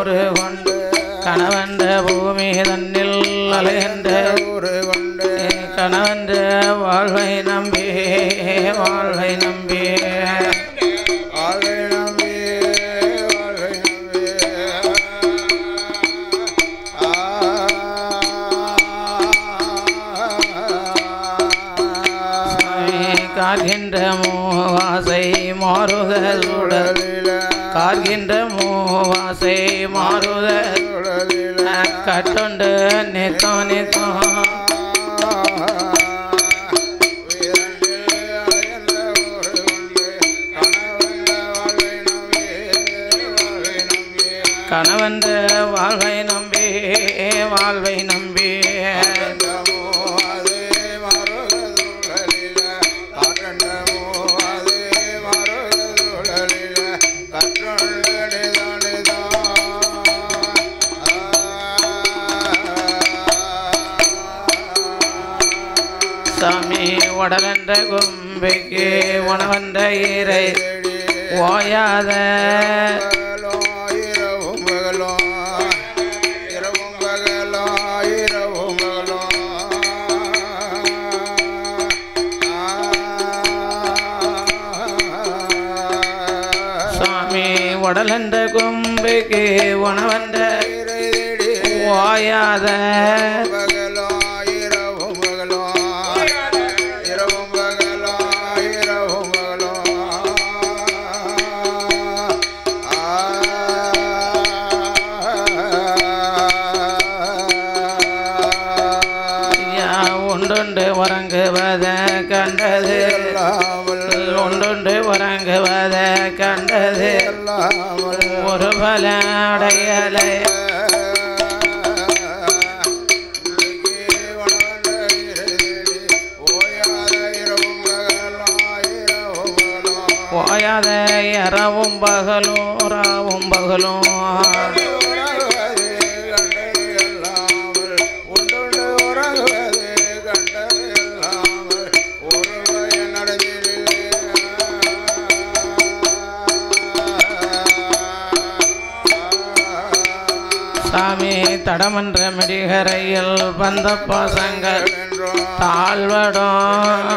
ஊரு கொண்டு கணவன்ற பூமி தன்னில் அலைகின்ற ஊரு கொண்டு கணவன்ற வாழ்வை நம்பி வாழ்வை நம்பி வாழ்வை நம்பி வாழ்வை நம்பி கார்கின்ற மூவாசை மாறுத சுடலில் கார்கின்ற மூவாசை மாறுத சுடலில் கட்டுண்டு நித்தோ நித்தோ கணவன்ற வாழ்வை நம்பி வாழ்வை நம்பி சாமி உடலென்ற கும்பிக்கு உணவென்ற ஈரை ஓயாத சாமி உடலென்ற கும்பிக்கு உணவென்ற ஓயாத ஒன்றுண்டு உறங்குவத கண்டது ஒன்றுண்டு உறங்குவத கண்டது ஒரு பல அடையலை ஓயாத இரவும் பகலும் ராவும் பகலும் சாமி தடமன்ற மிடிகரையில் வந்த பாசங்கள் தாழ்வடம்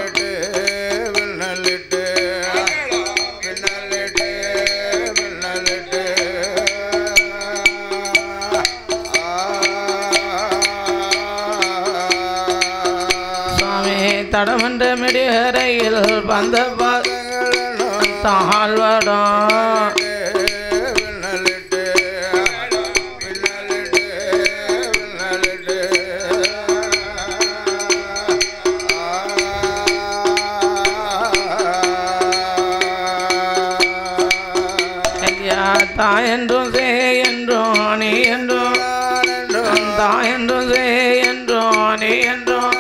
சாமி தடமன்ற மிடிகரையில் வந்த பாசங்கள் தாழ்வடம் தாயென்றும் சே என்றும் நீ என்றும் தாயென்றும் சே என்றும் நீ என்றும்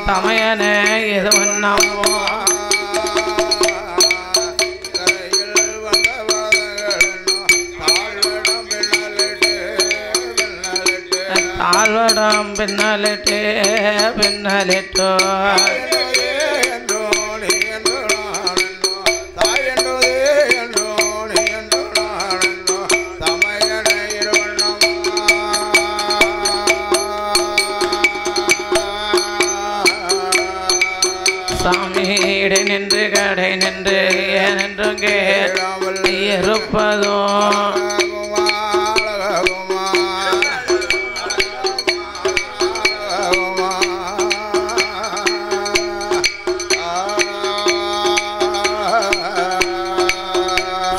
தமையனே இது நம்போ தாழ்வடம் பின்னலிட்டே பின்னலிட்டோ சாமி இடை நின்று கடை நின்று ஏனென்றும் கேளாமல் இருப்பதும்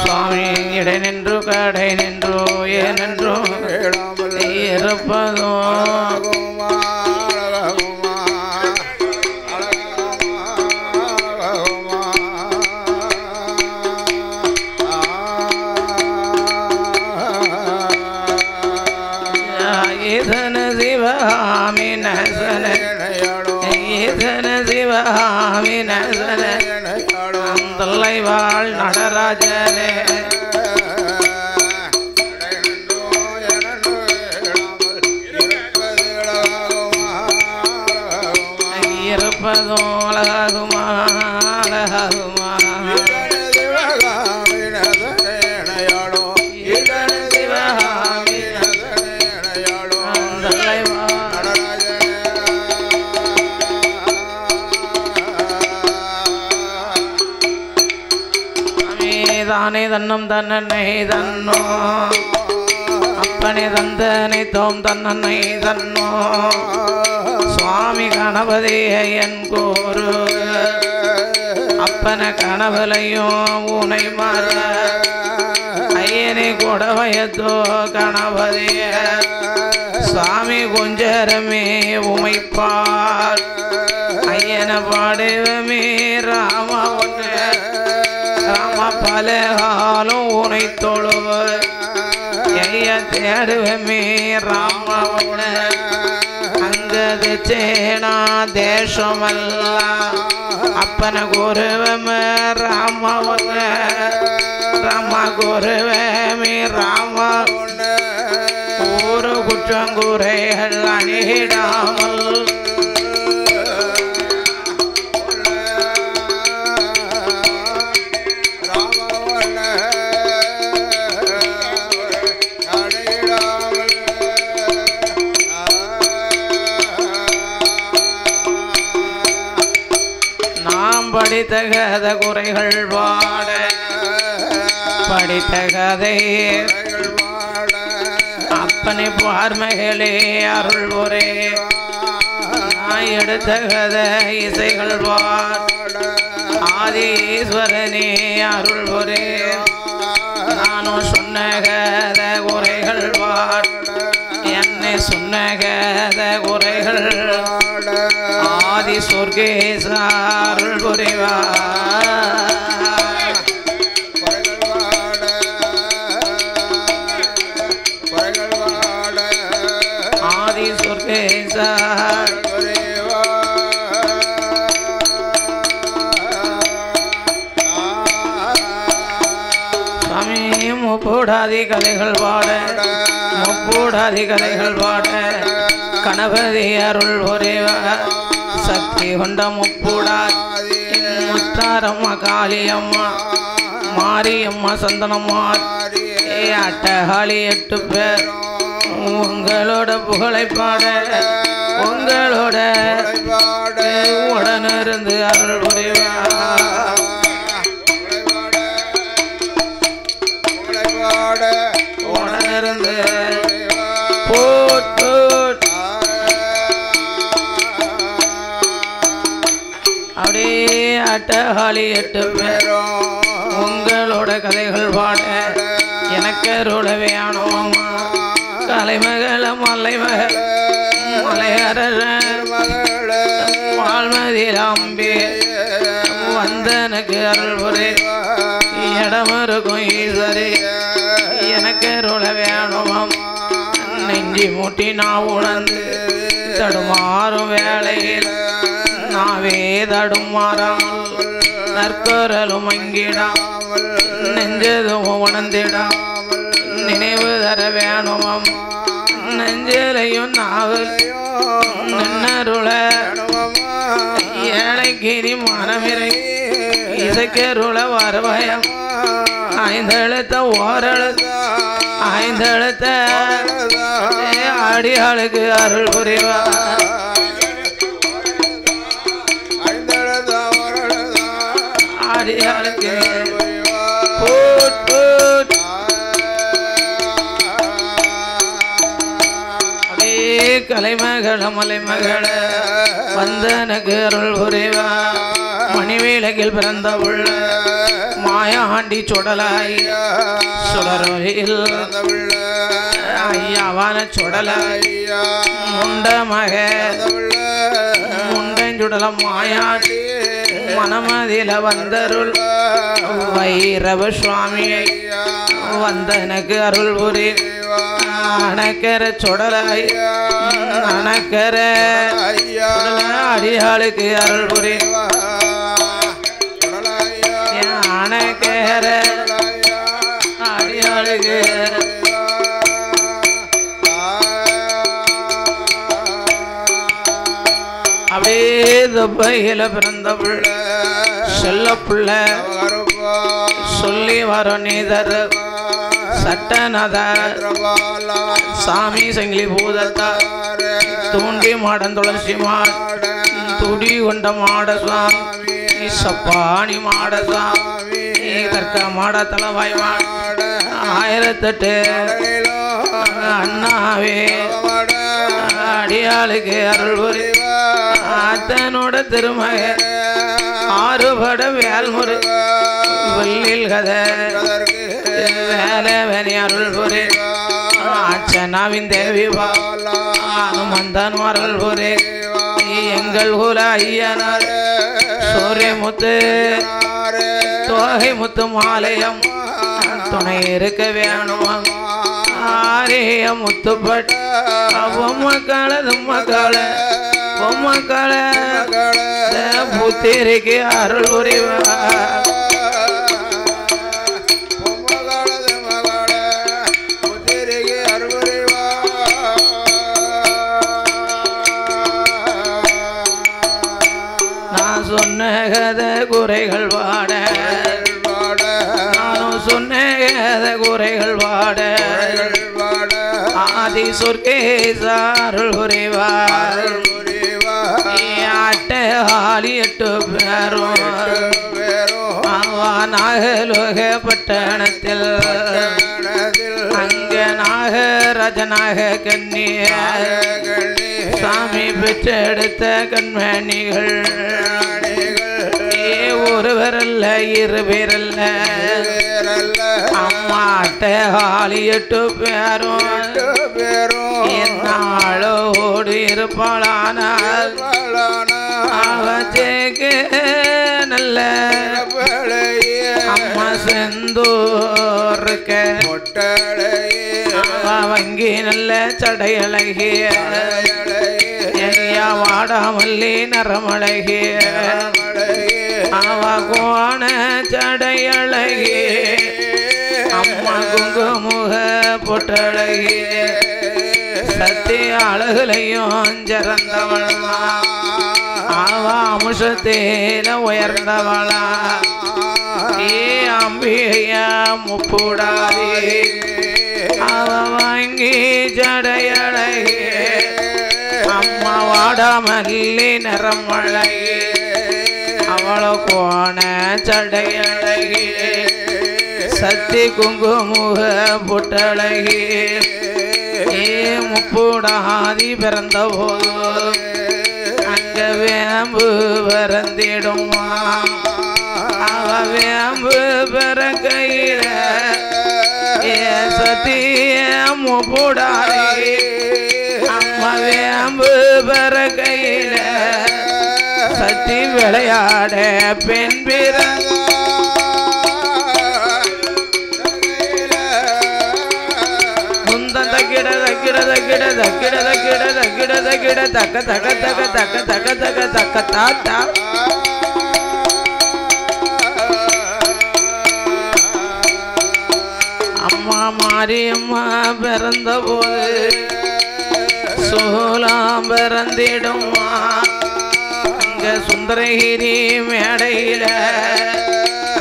சுவாமி இடை நின்று கடை நின்று ஏனென்றும் கேளாமல் இருப்பதும் சிவகாமி நசன சிவகாமி நசன தொல்லைவாழ் நடராஜனே இருப்பதும் அழகாகுமா அழகாகுமா சிவகாமி தானே தன்னம் தன்னனை தன்னோ அப்பனே தந்தனை தோம் தன்னனை தன்னோ சுவாமி கணபதியை என் கூறு அப்பன கணவலையும் உனை மற ஐயனை கூட வயத்தோ கணபதிய சுவாமி கொஞ்சரமே உமைப்பார் ஐயன பாடுவமே ராம ஒன்று ராம பலகாலும் உனை தொழுவ ஐய தேடுவமே ராம ஒன்று அங்கது சேனா தேசமல்ல அப்பன குருவமே ராம ஒன்று ராம குருவமே ராம ஒரு குற்றங்குறைகள் அணிடாமல் நாம் படித்த கத குறைகள் பாட படித்த கதை அப்பனை பார்மகளே அருள் ஒரே நான் எடுத்த கதை இசைகள் பார் ஆதி ஈஸ்வரனே அருள் ஒரே நானும் சொன்ன கதை குறைகள் பார் என்னை சொன்ன கதை குறைகள் ஆதி சொர்க்கேச அருள் புரிவார் முப்பூடாதி கதைகள் பாட முப்பூடாதி கதைகள் பாட கணபதி அருள் ஒரேவா சக்தி கொண்ட முப்பூடாதி முத்தாரம்மா காளியம்மா மாரியம்மா சந்தனம்மா அட்டகாளி 8 பேர் உங்களோட புகழை பாட உங்களோட உடனிருந்து அருள் புரிவா உடனிருந்து அப்படியே அட்டகாளி 8 பேரும் உங்களோட கதைகள் பாட எனக்கு ருளவையானோம் கலைமகள மலைமகள மலையர வாழ்மதியில் அம்பி வந்தனுக்கு அருள் புரி இடம் இருக்கும் ஈஸ்வரி எனக்கு ருளவையானோம் நெஞ்சி மூட்டி நான் உணர்ந்து தடுமாறும் வேளையில் நாவே தடுமாறாமல் நற்கொரலும் அங்கிடாமல் நெஞ்சதும் உணர்ந்திடாமல் நினைவு தர வேணுமம் நெஞ்சலையும் நாவலையும் நின்னருள ஏழைக்கிரி மனமிரை இசைக்கருள வரபயம் 5 எழுத்த ஓரெழுத்த 5 எழுத்த அடியாளுக்கு அருள் புரிவா அடியாளுக்கு கலைமகள மலைமகள வந்தனக்கு அருள் புரிவா மணிவேலகில் பிறந்த உள்ள மாயாண்டி சுடலாய் சுடரோயில் ஐயாவான சுடலாய் முண்ட மக முண்டஞ்சுடல மாயாண்டி மனமதில வந்தருள் வைரவ சுவாமியை வந்தனக்கு அருள் புரி அணக்கர சுடலாய் அணக்கர அடியாளுக்கு அருள் புரி அணக்கர அடியாளுக்கு அப்படியே துப்பையில பிறந்த புள்ள செல்ல புள்ள சொல்லி வர நீதர் சட்டநத சாமி சங்கிலி பூதத்தா தூண்டி மாடன் துளசி மாட துடி கொண்ட மாட சுவாமி சப்பாணி மாட சுவாமி தற்க மாட தலவாய்வான் ஆயிரத்தெட்டு அண்ணாவே அடியாளுக்கு அருள் புரி அத்தனோட திருமக ஆறுபட வேல்முறை வெள்ளில் கதை வேலை வேணி அருள் புரி அச்சனாவின் தேவி அனுமந்தன் அருள் புரி எங்கள் குல ஐயனார் சூரியமுத்து தோகை முத்து மாலயம் துணை இருக்க வேணும் ஆரிய முத்துப்பட்ட பொம்மக்கள தும்மக்கள பொம்மக்கள புத்திரிக்கு அருள் புரிவா நான் சொன்ன கதை குறைகள் பாட நானும் சொன்ன கதை குறைகள் பாட ஆதி சொர்க்கேசாருள் புரிவார் அட்டை ஆளி 8 பேரும் நாகலோக பட்டணத்தில் அங்க நாகராஜனாக கண்ணிய சாமி பெற்றெடுத்த கண்மணிகள் ஒருவரல்ல 2 பேரல்ல அம்மா அட்டை ஆளி 8 பேரும் என்னாளோடு இருப்பாளானால் அவச்சேக்கு நல்ல அம்மா செந்தூர்க்க வங்கி நல்ல சடையழகிய வாடாமல்லி நரமழகிய அவ கோண சடையழகிய அம்மா குங்குமுக பொட்டழகிய சத்திய அழகுலையும் சிறந்தவளா அவ அமுஷத்தேல உயர்ந்தவளா ஏ அம்பிகையா முப்புடாதே அவ வாங்கி ஜடையழகே அம்மா வாடாமல்லி நிறமழகே அவளோ கோண சடையழகே சத்தி குங்குமுக பொட்டழகே ஏ முப்புடாதி பிறந்த போது அங்க வேம்பு பிறந்திடுமா அவ வேம்பு பிற கையில ஏ சத்திய முப்புடாதி அம்மா வேம்பு பிற கையில சத்தி விளையாட பெண் பிறந்த அம்மா மாரியம்மா பிறந்த போது சோலாம் பிறந்திடுமா அங்க சுந்தரகிரி மேடையில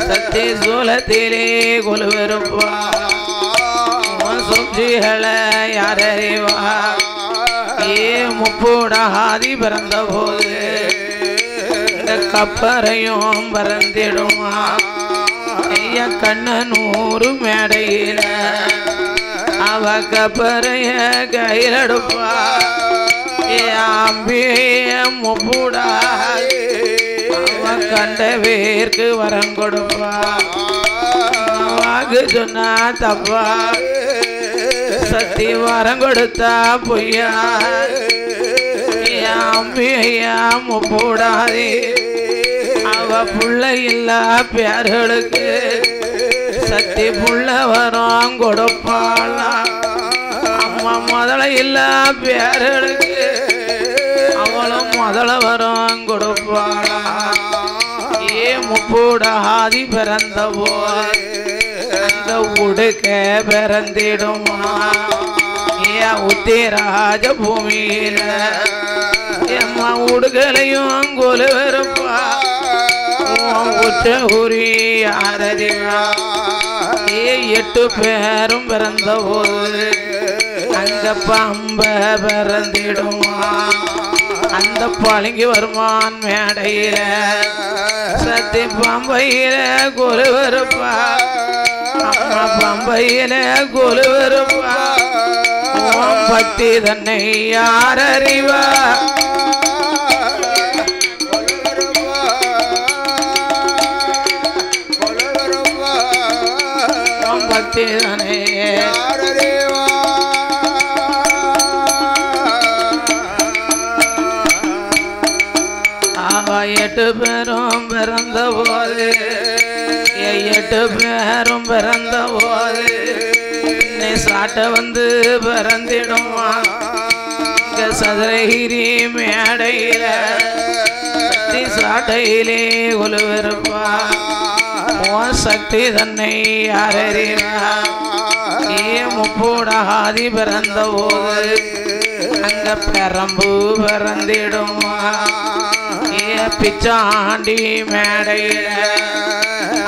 சத்தி சூலத்திலே கொலுவருப்பா சுஜிகளை யாரறிவா ஏ முப்புடாதி பிறந்த போது இந்த கப்பரையும் பறந்திடுமா ஐயா கண்ணனூறு மேடையில அவ கப்பரைய கையிலடுப்பா ஏ அம்பிய முப்புடாதி அவ கண்ட பேருக்கு வரம் கொடுப்பா வாக்கு சொன்னா தப்பா சத்தி வரம் கொடுத்தா பொய்யா அம்பியா முப்பூடாதே அவ புள்ள இல்லா பேர்களுக்கு சத்தி புள்ள வரம் கொடுப்பாளா அம்மா முதல இல்லா பேர்களுக்கு அவளும் முதல வரம் கொடுப்பாளா ஏ முப்பூடாதி பிறந்த போது அந்த உடுக்க பிறந்திடுமா ஏ உத்திராஜ பூமியில எம்மா உடுகளையும் கொலுவருப்பா உற்ற குறி யாரறிவா ஏ 8 பேரும் பிறந்த போது அங்க பம்ப பிறந்திடுமா அந்த பழங்கி வருமான் மேடையில சத்தி பம்பையில கொலுவருப்பா அம்மா பம்பையில கொலுவருப்பா பக்தி தன்னை யார் அறிவா பக்தி தன்னை எட்டு பேரும் பிறந்த போது 8 பேரும் பிறந்த போது நீ சாட்ட வந்து பிறந்திடுமா சதுரகிரி மேடையில சாட்டையிலே கொலுவிருப்பா சக்தி தன்னை யாரறிவா முப்பூடாதி பிறந்த போது அங்க பெரம்பு பிறந்திடுமா பிச்சாண்டி மேடையில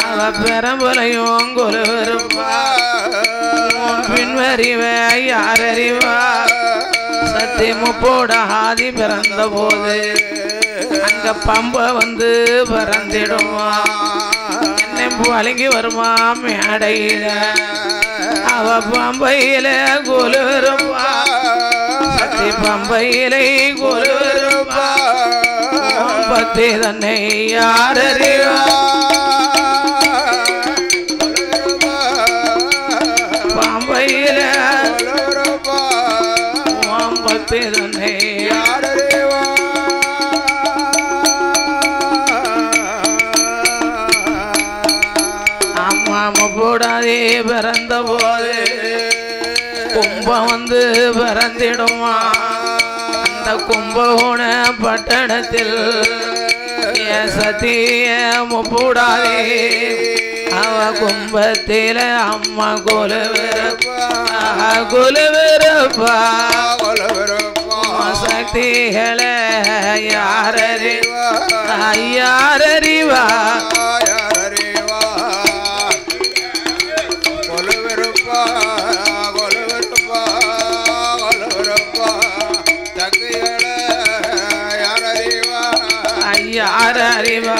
அவ பெரம்புலையும் கொலுவிருப்பா பின்வறிவ யாரறிவா சத்தி முப்பூடாதி பிறந்த போது அங்க பம்ப வந்து பிறந்திடுமா என்னை வழங்கி வருமா மேடையில அவ பம்பையில கொலுவிருப்பா சத்தி பம்பையிலை கொலுவிருப்பா பக்தி தன்னை யாரறிவா பம்பையில பக்தி தன்னை யாரறிவா அம்மா போடாதே பிறந்த போது கும்பம் வந்து பிறந்திடுமா கும்பகோண பட்டணத்தில் சத்திய முப்பூடாதே அவ கும்பத்தில அம்மா கொலுவிருப்பா சக்திகளை யாரறிவா யாரறிவா யார் அறிவா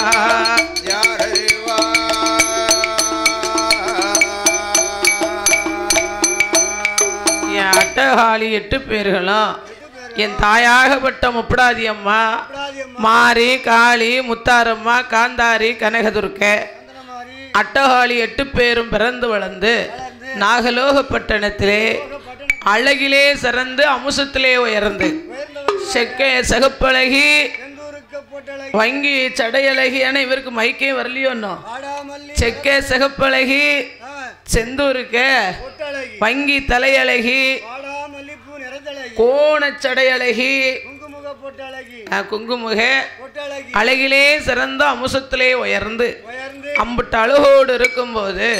என் அட்டகாளி 8 பேர்களும் என் தாயாகப்பட்ட முப்படாதி அம்மா மாரி காளி முத்தாரம்மா காந்தாரி கனகதுர்க்க அட்டகாளி 8 பேரும் பிறந்து வளர்ந்து நாகலோகப்பட்டணத்திலே அழகிலே சிறந்து அமுசத்திலே உயர்ந்து செகப்பழகி வங்கி சடையழகி ஏன்னா இவருக்கு மைக்கே வரலையோன்னோ செக்க சிகப்பழகி செந்தூருக்க வங்கி தலையழகி கோணச்சடையழகி குங்குமுக அழகிலே சிறந்த அமுசத்திலே உயர்ந்து அம்புட்டு அழகோடு இருக்கும்போது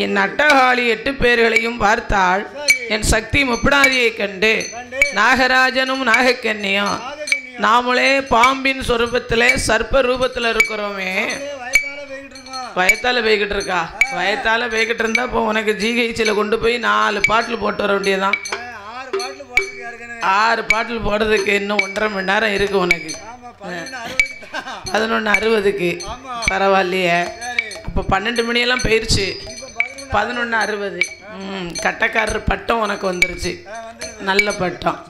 என் அட்டகாளி 8 பேர்களையும் பார்த்தாள் என் சக்தி முப்படாதியை கண்டு நாகராஜனும் நாகக்கன்னியும் நாமளே பாம்பின் சொரூபத்தில் சர்ப்ப ரூபத்தில் இருக்கிறோமே வயத்தால் போய்கிட்டு இருக்கா வயத்தால் போய்கிட்டு இருந்தா இப்போ உனக்கு ஜிஹெச்சில் கொண்டு போய் 4 பாட்டில் போட்டு வர வேண்டியதான் 6 பாட்டில் போடுறதுக்கு இன்னும் 1.5 மணி நேரம் இருக்கு உனக்கு 11:60க்கு பரவாயில்லையே அப்போ 12 மணியெல்லாம் போயிடுச்சு 11:60 கட்டக்காரர் பட்டம் உனக்கு வந்துருச்சு நல்ல பட்டம்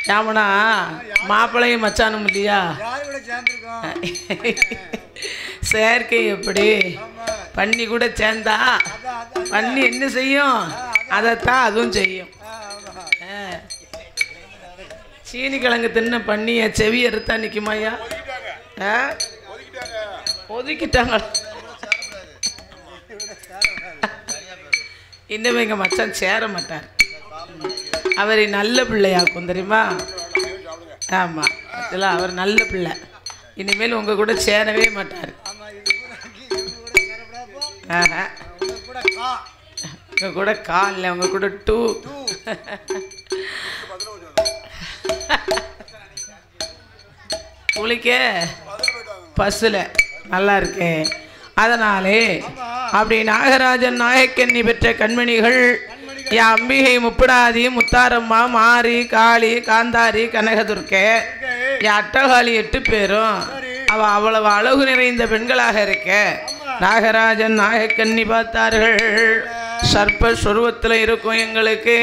யாமனா மாப்பிள்ளையும் மச்சானும் இல்லையா செயற்கை எப்படி பண்ணி கூட சேர்ந்தா பண்ணி என்ன செய்யும் அதைத்தான் அதுவும் செய்யும் சீனி கிழங்கு தின்ன பண்ணிய செவி எடுத்தா நிற்குமாய்யா ஒதுக்கிட்டாங்க இன்னும் எங்கள் மச்சான் சேர மாட்டார் அவர் நல்ல பிள்ளையாக்கும் தெரியுமா ஆமாம் இதெல்லாம் அவர் நல்ல பிள்ளை இனிமேல் உங்கள் கூட சேரவே மாட்டார் உங்கள் கூட காலில் உங்கள் கூட 2 குளிக்க பஸ்ஸில் நல்லா இருக்கேன் அதனாலே அப்படி நாகராஜன் நாயக்கன்னி பெற்ற கண்மணிகள் என் அம்பிகை முப்பிடாதி முத்தாரம்மா மாரி காளி காந்தாரி கனகதுர்க்கை என் அட்டகாளி 8 பேரும் அவ்வளவு அழகு நிறைந்த பெண்களாக இருக்க நாகராஜன் நாகக்கண்ணி பார்த்தார்கள். சர்ப்ப சொருவத்தில் இருக்கும் எங்களுக்கு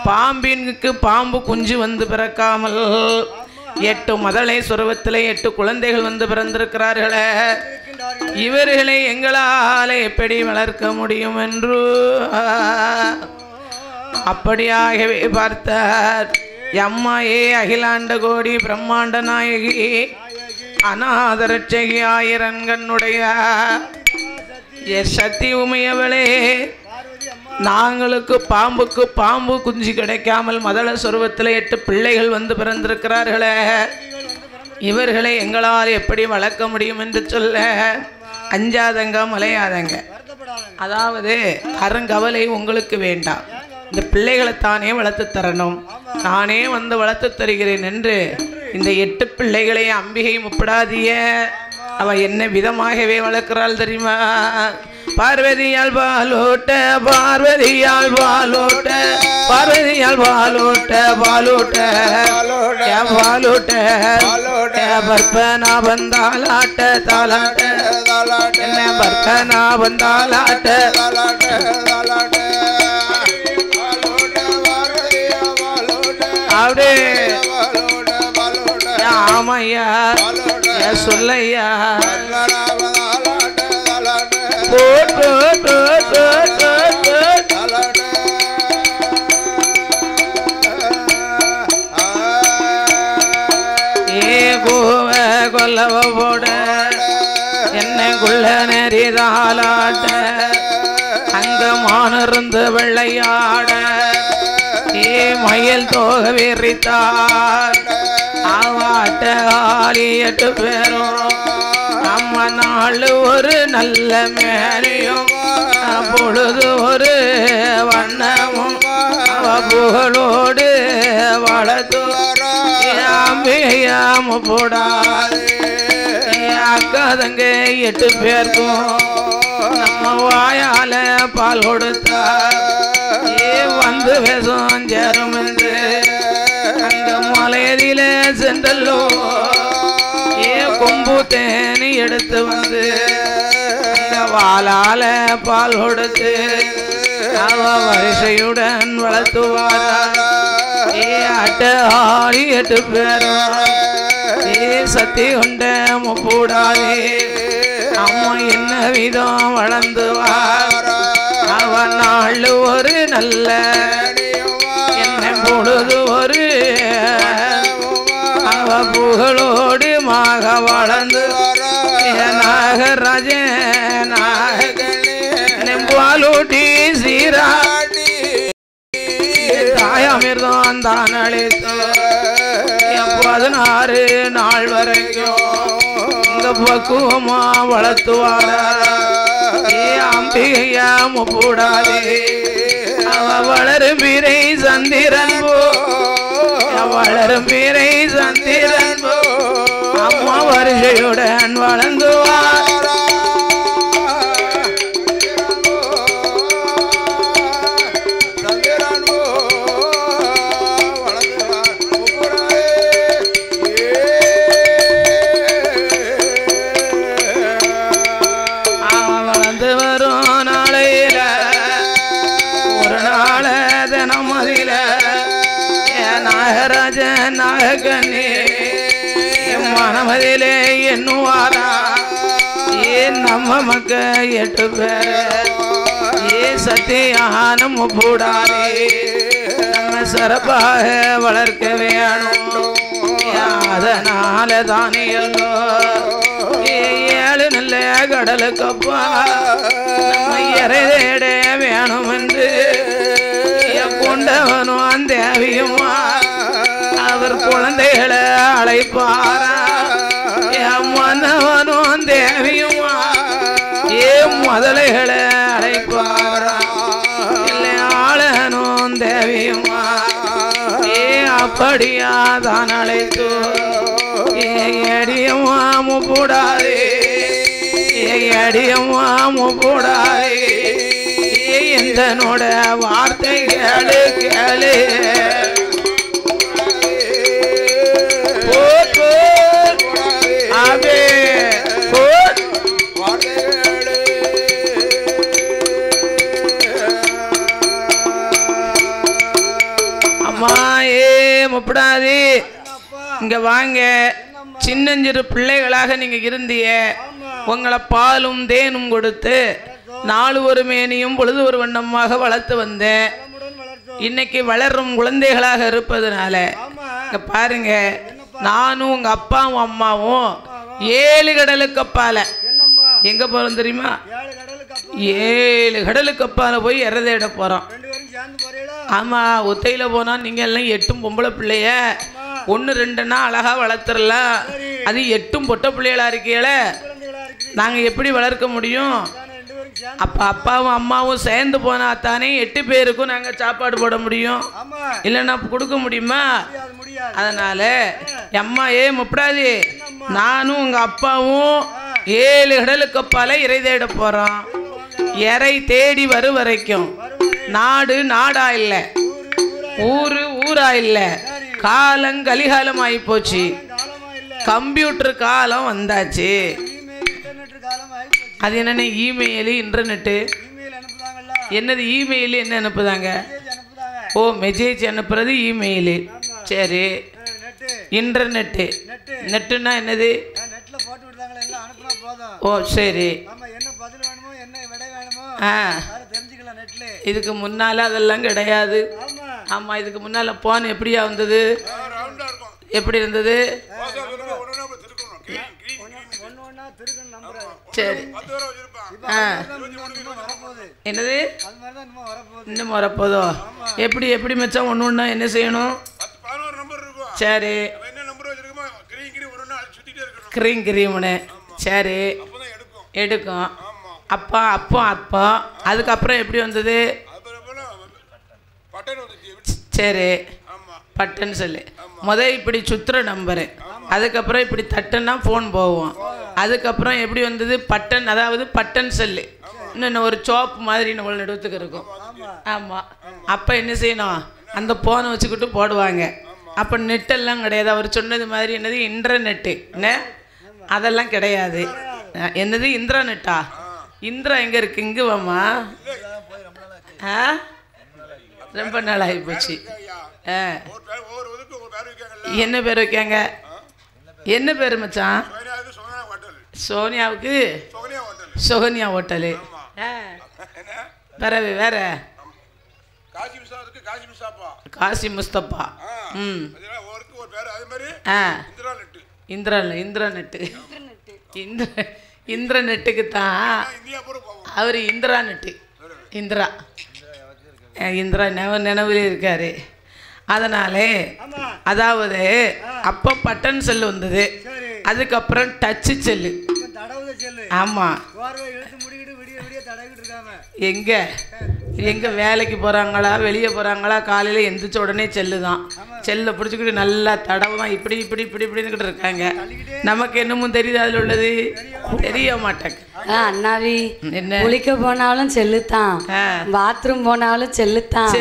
பாம்பினுக்கு பாம்பு குஞ்சு வந்து பிறக்காமல் 8 மதலை சொருவத்தில் 8 குழந்தைகள் வந்து பிறந்திருக்கிறார்களே, இவர்களை எங்களால் எப்படி வளர்க்க முடியும் என்று அப்படியாகவே பார்த்தார். அம்மாயே அகிலாண்ட கோடி பிரம்மாண்ட நாயகி அநாதரட்சகி ஆயிரங்கண்ணுடைய சக்தி உமையவளே, நாங்களுக்கு பாம்புக்கு பாம்பு குஞ்சு கிடைக்காமல் மதள சொருவத்தில் 8 பிள்ளைகள் வந்து பிறந்திருக்கிறார்களே, இவர்களை எங்களால் எப்படி வளர்க்க முடியும் என்று சொல்ல அஞ்சாதங்க மலையாதங்க. அதாவது அருங்கவலை உங்களுக்கு வேண்டாம், இந்த பிள்ளைகளைத்தானே வளர்த்து தரணும், நானே வந்து வளர்த்து தருகிறேன் என்று இந்த 8 பிள்ளைகளை அம்பிகை முப்பிடாதிய அவ என்ன விதமாகவே வளர்க்கிறாள் தெரியுமா? பார்வதியால் பாலோட்ட பார்வதியால் பாலோட்ட பார்வதியால் பாலோட்ட பாலோட்ட பாலோட்ட பற்பனா வந்தாலாட்ட தாலாட்ட என்ன பற்பனா வந்தாலாட்ட அப்படியே ஆமையா சொல்லையா கொல்லவ போட என்னைக்குள்ள நெறிதாலாட்ட அங்க மானிருந்து வெள்ளையாட மயில் தோக விரித்தார் ஆவாட்ட ஆளி 8 பேரும் நம்ம நாள் ஒரு நல்ல மேலையும் பொழுது ஒரு வண்ணமும் அவ புகழோடு வளர்த்து அம்பிகையாம போடாது அக்காதங்க 8 பேருக்கும் நம்ம வாயால பால் கொடுத்தா வந்து வேஷம் சேரும் என்று அந்த மலையதில சென்றல்லோ கொம்பு தேனி எடுத்து வந்து அந்த வாளால பால் கொடுத்து அவ வரிசையுடன் வளர்த்துவாரா. அட்ட ஆடி 8 பேரும் சத்தி கொண்ட முப்பூடாதே அம்மா என்ன விதம் வளர்ந்துவார். அவன் நாள் ஒரு நல்ல என்ன பொழுது ஒரு அவ புகழோடு மாக வளர்ந்து நாகராஜ நெம்பாலூட்டி சீராட்டி தாயாமிர்தான் தான் அழைத்து 16 நாள் வரைக்கும் இங்க பக்குவமா வளர்த்துவாரா. அம்பிகையா முப்பூடாதே அவ வளரும் பிறை சந்திரன் போ வளரும் பிறை சந்திரன் போ அம்மா வருஷையுடன் வளர்ந்துவார். நாகக்கண்ணே மனமதிலே எண்ணுவாரா நம்ம மக்க 8 பேர் சத்தியான முப்பூடாதே நம்ம சிறப்பாக வளர்க்க வேணும். அதனால தானே எல்லோ 7 நல்ல கடலுக்கப்பா நம்ம இறை தேட வேணும் என்று கொண்டவனும் தேவியுமா அவர் குழந்தைகளை அழைப்பாரா. மன்னவனும் தேவியுமா முதலைகளை அழைப்பாரா. இல்லை ஆளனும் தேவியுமா அப்படியா தான் அழைத்து எடியம்மா முப்பூடாதே எடியம்மா முப்பூடாதே மைந்தனோட வார்த்தை கேளு கேளு ஆவே அம்மா ஏ முப்படாது இங்க வாங்க. சின்னஞ்சிறு பிள்ளைகளாக நீங்க இருந்திய உங்களை பாலும் தேனும் கொடுத்து நாலு ஒரு மேனியும் பொழுது ஒரு வண்ணமாக வளர்த்து வந்தேன். இன்னைக்கு வளரும் குழந்தைகளாக இருப்பதுனால பாருங்க, நானும் உங்க அப்பாவும் அம்மாவும் 7 கடலுக்கு அப்பால எங்க போறோம் தெரியுமா? 7 கடலுக்கு அப்பால போய் இறதேட போறோம். ஆமா, ஒத்தையில போனா நீங்க எல்லாம் 8 பொம்பளை பிள்ளைய 1 2ன்னா அழகா வளர்த்துடலாம். அது 8 பொட்டை பிள்ளைகளா இருக்கீங்கள, நாங்க எப்படி வளர்க்க முடியும்? அப்ப அப்பாவும் அம்மாவும் சேர்ந்து போனா தானே 8 பேருக்கும் நாங்க சாப்பாடு போட முடியும், இல்லைன்னா கொடுக்க முடியுமா? அதனால அம்மா ஏ முப்படாது, நானும் உங்க அப்பாவும் 7 கடலுக்கு அப்பால இறை தேட போறோம். இறை தேடி வரும் வரைக்கும் நாடு நாடா இல்ல, ஊரு ஊரா இல்ல, காலம் கலிகாலம் ஆகி போச்சு. கம்ப்யூட்டர் காலம் வந்தாச்சு. அது என்னென்ன இமெயில் இன்டர்நெட்டு என்னது? இமெயில் என்ன அனுப்புதாங்க? ஓ, மெசேஜ் அனுப்புறது இமெயிலு. சரி, இன்டர்நெட்டு நெட்டுன்னா என்னது? ஓ சரி. இதுக்கு முன்னால அதெல்லாம் கிடையாது. ஆமா, இதுக்கு முன்னால போன் எப்படியா வந்தது? எப்படி இருந்தது? சரி, என்னது இன்னும் வரப்போதோ? எப்படி எப்படி மச்சான்? ஒன்று ஒன்றா என்ன செய்யணும்? சரி, கிரீம் கிரீம்னு சரி எடுக்கும். அப்பா அப்போ அப்போ அதுக்கப்புறம் எப்படி வந்தது? சரி, பட்டன் சொல்லு. இப்படி சுற்றுற நம்பரு, அதுக்கப்புறம் இப்படி தட்டுன்னா ஃபோன் போவோம். அதுக்கப்புறம் எப்படி வந்தது? பட்டன், அதாவது பட்டன் செல்லு. இன்னும் ஒரு சோப்பு மாதிரி நம்ம நடுவத்துக்கு இருக்கும். ஆமாம், அப்போ என்ன செய்யணும்? அந்த ஃபோனை வச்சுக்கிட்டு போடுவாங்க. அப்போ நெட்டெல்லாம் கிடையாது. அவர் சொன்னது மாதிரி என்னது இன்டர்நெட்டு என்ன அதெல்லாம் கிடையாது. என்னது இன்டர்நெட்டா? இந்திரா எங்கே இருக்கு? இங்கே வாமா. ரொம்ப நாள் ஆகி போச்சு. என்ன பேர் வைக்காங்க? என்ன பேர் மச்சான்? சோனியாவுக்கு சுகன்யா ஹோட்டலு. பிறகு வேற காசி முஸ்தபா. இந்திரநெட்டு இந்திரநெட்டுக்கு தான் அவர் இந்திராநெட்டு. இந்திரா நினைவுல இருக்காரு. அதனாலே அதாவது அப்போ பட்டன் செல்லு வந்தது, அதுக்கப்புறம் டச்சு செல்லு. ஆமா, எங்க எங்க வேலைக்கு போறாங்களா வெளியே போறாங்களா, காலையில எந்திரிச்ச உடனே செல்லு தான். செல்லை பிடிச்சிக்கிட்டு நல்லா தடவதான் இப்படி இப்படி இப்படி இப்படின்னு இருக்காங்க. நமக்கு என்னமும் தெரியுது அதில் உள்ளது? தெரிய மாட்டேங்க. அண்ணாவி என்ன குளிக்க போனாலும் செல்லுத்தான், பாத்ரூம் போனாலும் செல்லுத்தான்,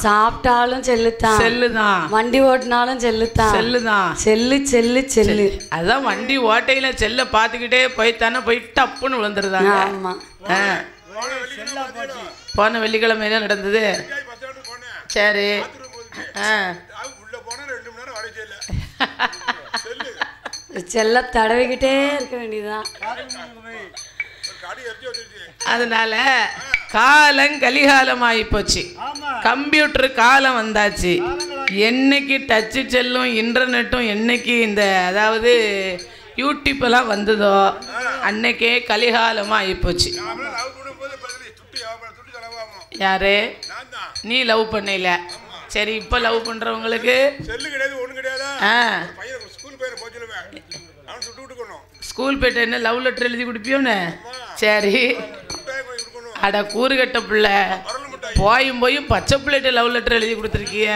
சாப்பிட்டாலும் செல்லுதான், வண்டி ஓட்டினாலும் செல்லுதான். Cell cell cell. அதான் வண்டி ஓட்டையில செல்ல பார்த்துக்கிட்டே போய்த்தானே போய் டப்புன்னு விழுந்துருதாங்க. ஆமா, போன வெள்ளிக்கிழமை என்ன நடந்தது? சரி, செல்ல தடவிக்கிட்டே இருக்க வேண்டியதுதான். அதனால காலம் கலிகாலம் ஆகி போச்சு. கம்ப்யூட்டர் காலம் வந்தாச்சு. என்னைக்கு டச்சு செல்லும் இன்டர்நெட்டும் என்னைக்கு இந்த அதாவது யூடியூப்லாம் வந்ததோ அன்னைக்கே கலிகாலமாக ஆகிப்போச்சு. யாரு? நீ லவ் பண்ணல. சரி, இப்போ லவ் பண்ணுறவங்களுக்கு ஸ்கூல் போயிட்டு என்ன லவ் லெட்டர் எழுதி கொடுப்பியோன்னு? சரி, அட கூறுகட்ட பிள்ளை, போயும் பச்சை பிள்ளைகிட்ட லவ் லெட்டர் எழுதி கொடுத்துருக்கிய.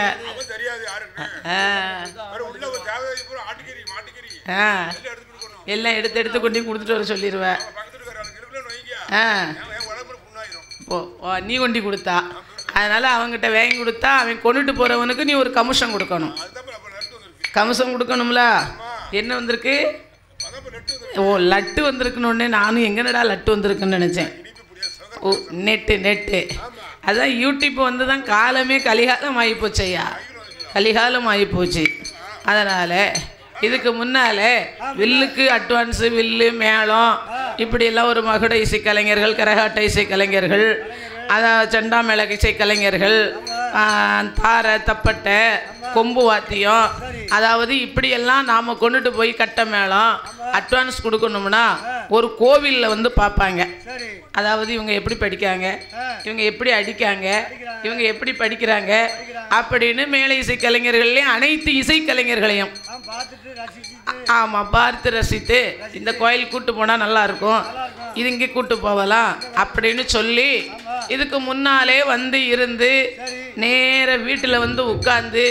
எல்லாம் எடுத்து கொண்டு கொடுத்துட்டு வர சொல்லிடுவேன். நீ கொண்டு கொடுத்தா, அதனால் அவங்ககிட்ட வாங்கி கொடுத்தா அவன் கொண்டுட்டு போகிறவனுக்கு நீ ஒரு கமிஷன் கொடுக்கணும். கமிஷன் கொடுக்கணும்ல. என்ன வந்திருக்கு? ஓ, லட்டு வந்திருக்குன்னு. நானும் எங்கனடா லட்டு வந்திருக்குன்னு நினச்சேன். ஓ, நெட்டு. அதுதான் யூடியூப் வந்து தான் காலமே கலிகாலம் ஆகிப்போச்சு ஐயா, கலிகாலம் ஆகிப்போச்சு. அதனால் இதுக்கு முன்னால் வில்லுக்கு அட்வான்ஸு, வில்லு மேளம் இப்படியெல்லாம் ஒரு மகுட இசைக்கலைஞர்கள், கரகாட்ட இசைக்கலைஞர்கள், அதாவது செண்டாமேள இசைக்கலைஞர்கள், தாரை, தப்பட்டை, கொம்பு வாத்தியம், அதாவது இப்படியெல்லாம் நாம் கொண்டுட்டு போய் கட்ட மேளம் அட்வான்ஸ் கொடுக்கணும்னா ஒரு கோவிலில் வந்து பார்ப்பாங்க. அதாவது இவங்க எப்படி படிக்காங்க, இவங்க எப்படி அடிக்காங்க, இவங்க எப்படி படிக்கிறாங்க அப்படின்னு மேலே இசைக்கலைஞர்கள்லையும் அனைத்து இசைக்கலைஞர்களையும் ஆமாம் பார்த்து ரசித்து இந்த கோயில் கூட்டு போனால் நல்லாயிருக்கும், இது இங்கே கூட்டு போகலாம் அப்படின்னு சொல்லி இதுக்கு முன்னாலே வந்து இருந்து நேர வீட்டில் வந்து உட்காந்து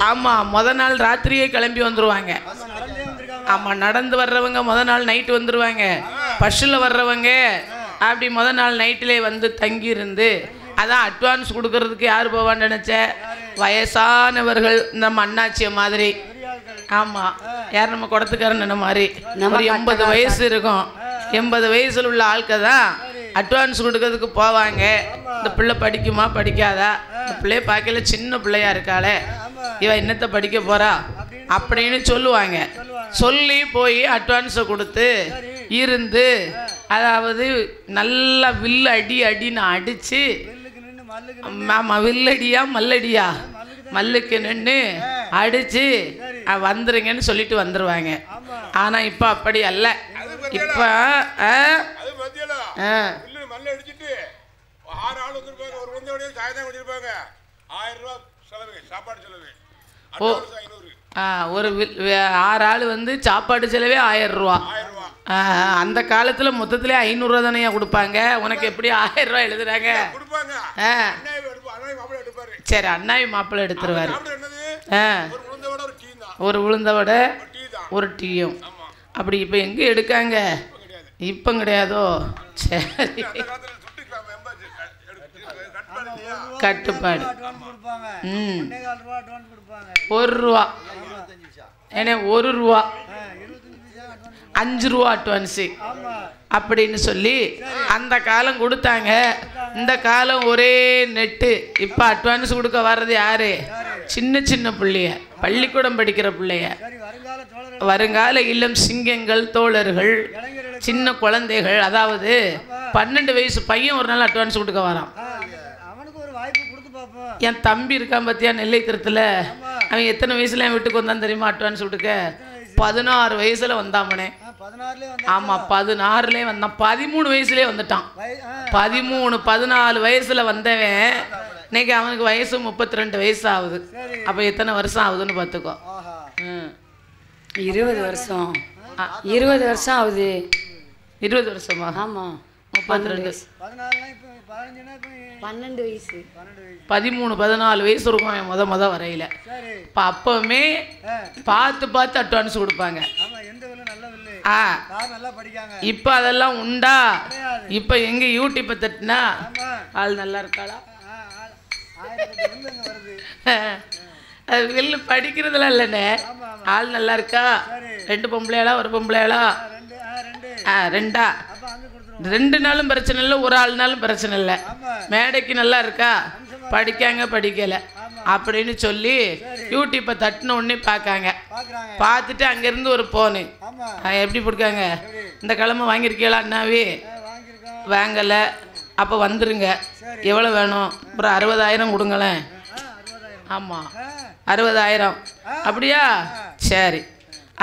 ஆமாம் நாள் ராத்திரியே கிளம்பி வந்துடுவாங்க. ஆமாம், நடந்து வர்றவங்க நாள் நைட்டு வந்துடுவாங்க. பஸ்ஸில் வர்றவங்க அப்படி நாள் நைட்டிலே வந்து தங்கியிருந்து அதான் அட்வான்ஸ் கொடுக்கறதுக்கு யார் போவான்னு நினச்ச? வயசானவர்கள், நம்ம அண்ணாச்சிய மாதிரி. ஆமாம், யார் நம்ம குடத்துக்காரன் மாதிரி ஒரு 80 வயசு இருக்கும். 80 வயசில் உள்ள ஆட்கள் தான் அட்வான்ஸ் கொடுக்கறதுக்கு போவாங்க. இந்த பிள்ளை படிக்குமா படிக்காதா, இந்த பிள்ளைய பார்க்கல சின்ன பிள்ளையா இருக்காளே, இவன் என்னத்தை படிக்க போறா அப்படின்னு சொல்லுவாங்க. சொல்லி போய் அட்வான்ஸை கொடுத்து இருந்து அதாவது நல்லா வில்லு அடின்னு அடித்து, வில்லடியா மல்லடியா மல்லுக்கு நின்று அடித்து வந்துருங்கன்னு சொல்லிட்டு வந்துடுவாங்க. ஆனால் இப்போ அப்படி அல்ல. இப்போ ஒரு 6 ஆள் வந்து சாப்பாடு செலவே 1000 ரூபா. அந்த காலத்தில் மொத்தத்திலே 500 ரூபா தானே கொடுப்பாங்க. உனக்கு எப்படி 1000 ரூபா எழுதுறாங்க? சரி, அண்ணாவி மாப்பிள்ளை எடுத்துருவாரு. ஒரு உளுந்த வடை ஒரு டீயும். அப்படி இப்போ எங்கே எடுக்காங்க? இப்போ கிடையாதோ? சரி, கட்டுப்பாடு. 1 ரூபா, ஏன்னா 1 ரூபா 5 ரூபா அட்வான்ஸு அப்படின்னு சொல்லி அந்த காலம் கொடுத்தாங்க. இந்த காலம் ஒரே நெட்டு. இப்போ அட்வான்ஸ் கொடுக்க வர்றது யாரு? சின்ன பிள்ளைய, பள்ளிக்கூடம் படிக்கிற பிள்ளைய, வருங்கால இளம் சிங்கங்கள், தோழர்கள், சின்ன குழந்தைகள். அதாவது 12 வயசு பையன் ஒரு நாள் அட்வான்ஸ் கொடுக்க வரான். என் தம்பி இருக்கான் பார்த்தியா நெல்லைத்திரத்தில், அவன் எத்தனை வயசுல என் வீட்டுக்கு வந்தான் தெரியுமா அட்வான்ஸ் கொடுக்க? 16 வயசுல வந்தாமனே. ஆமாம், 16லே வந்தான். 13 வயசுலேயே வந்துட்டான். 14 வயசுல வந்தவன் இன்னைக்கு அவனுக்கு வயசு 32 வயசு ஆகுது. அப்போ எத்தனை வருஷம் ஆகுதுன்னு பார்த்துக்கோ. 20 வருஷம் 20 வருஷம் ஆகுது. 20 வருஷமா? ஆமாம், 32. 12 வயசு 13-14 வயசு இருக்கும் அவன் முத வரையில. இப்போ அப்பவுமே பார்த்து அட்வான்ஸ் கொடுப்பாங்க. இப்போ அதெல்லாம் உண்டா? இப்போ எங்க யூடியூப்பை தட்டினா ஆள் நல்லா இருக்காளா? அது வெளில படிக்கிறதுலாம் இல்லைண்ணே. ஆள் நல்லா இருக்கா? 2 பொம்பளையாளா ஒரு பொம்பளையாளா? 2. 2 நாளும் பிரச்சனை இல்லை, ஒரு ஆள்னாலும் பிரச்சனை இல்லை. மேடைக்கு நல்லா இருக்கா? படிக்காங்க படிக்கலை அப்படின்னு சொல்லி யூடியூப்பை தட்டின உடனே பார்க்காங்க. பார்த்துட்டு அங்கேருந்து ஒரு போனு எப்படி கொடுக்காங்க? இந்த கிழமை வாங்கியிருக்கீங்களா அண்ணாவே? வாங்கலை. அப்போ வந்துருங்க. எவ்வளோ வேணும்? ஒரு 60,000 கொடுங்களேன். ஆமாம், 60,000. அப்படியா? சரி,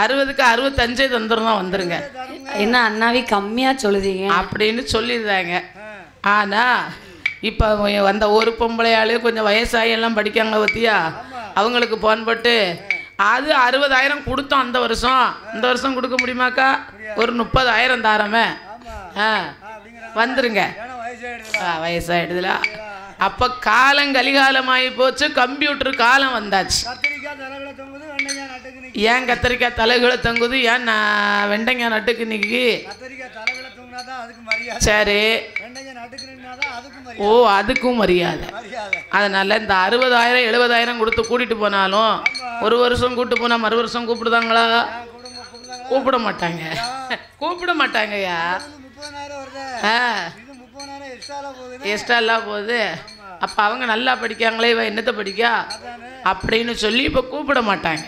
60க்கு 65 தந்துடும், வந்துருங்க. என்ன அண்ணாவி கம்மியாக சொல்லுதீங்க அப்படின்னு சொல்லிடுறாங்க. ஆனால் இப்போ வந்த ஒரு பொம்பளையாளு கொஞ்சம் வயசாயெல்லாம் படிக்காங்க பற்றியா, அவங்களுக்கு போன் போட்டு அது 60,000 கொடுத்தோம் அந்த வருஷம். இந்த வருஷம் கொடுக்க முடியுமாக்கா? ஒரு 30,000 தாரமே. வந்துருங்க. வயசாயிடுதுல. அப்போ காலம் கலிகாலமாகி போச்சு. கம்ப்யூட்டர் காலம் வந்தாச்சு. ஏன் கத்திரிக்காய் தலைகளை தங்குது? ஏன் வெண்டைக்காய் நட்டுக்கு நிற்கி? சரி, ஓ அதுக்கும் மரியாதை. அதனால இந்த 60,000 70,000 கொடுத்து கூட்டிட்டு போனாலும் ஒரு வருஷம் கூப்பிட்டு போனா மறு வருஷம் கூப்பிடுதாங்களா? கூப்பிட மாட்டாங்க, கூப்பிட மாட்டாங்கய்யா. எக்ஸ்ட்ராலாம் போகுது. அப்போ அவங்க நல்லா படிக்காங்களே, இவன் என்னத்தை படிக்கா அப்படின்னு சொல்லி இப்போ கூப்பிட மாட்டாங்க.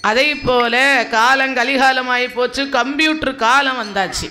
அதே போல காலம் கலிகாலம் ஆகி போச்சு, கம்ப்யூட்டர் காலம் வந்தாச்சு.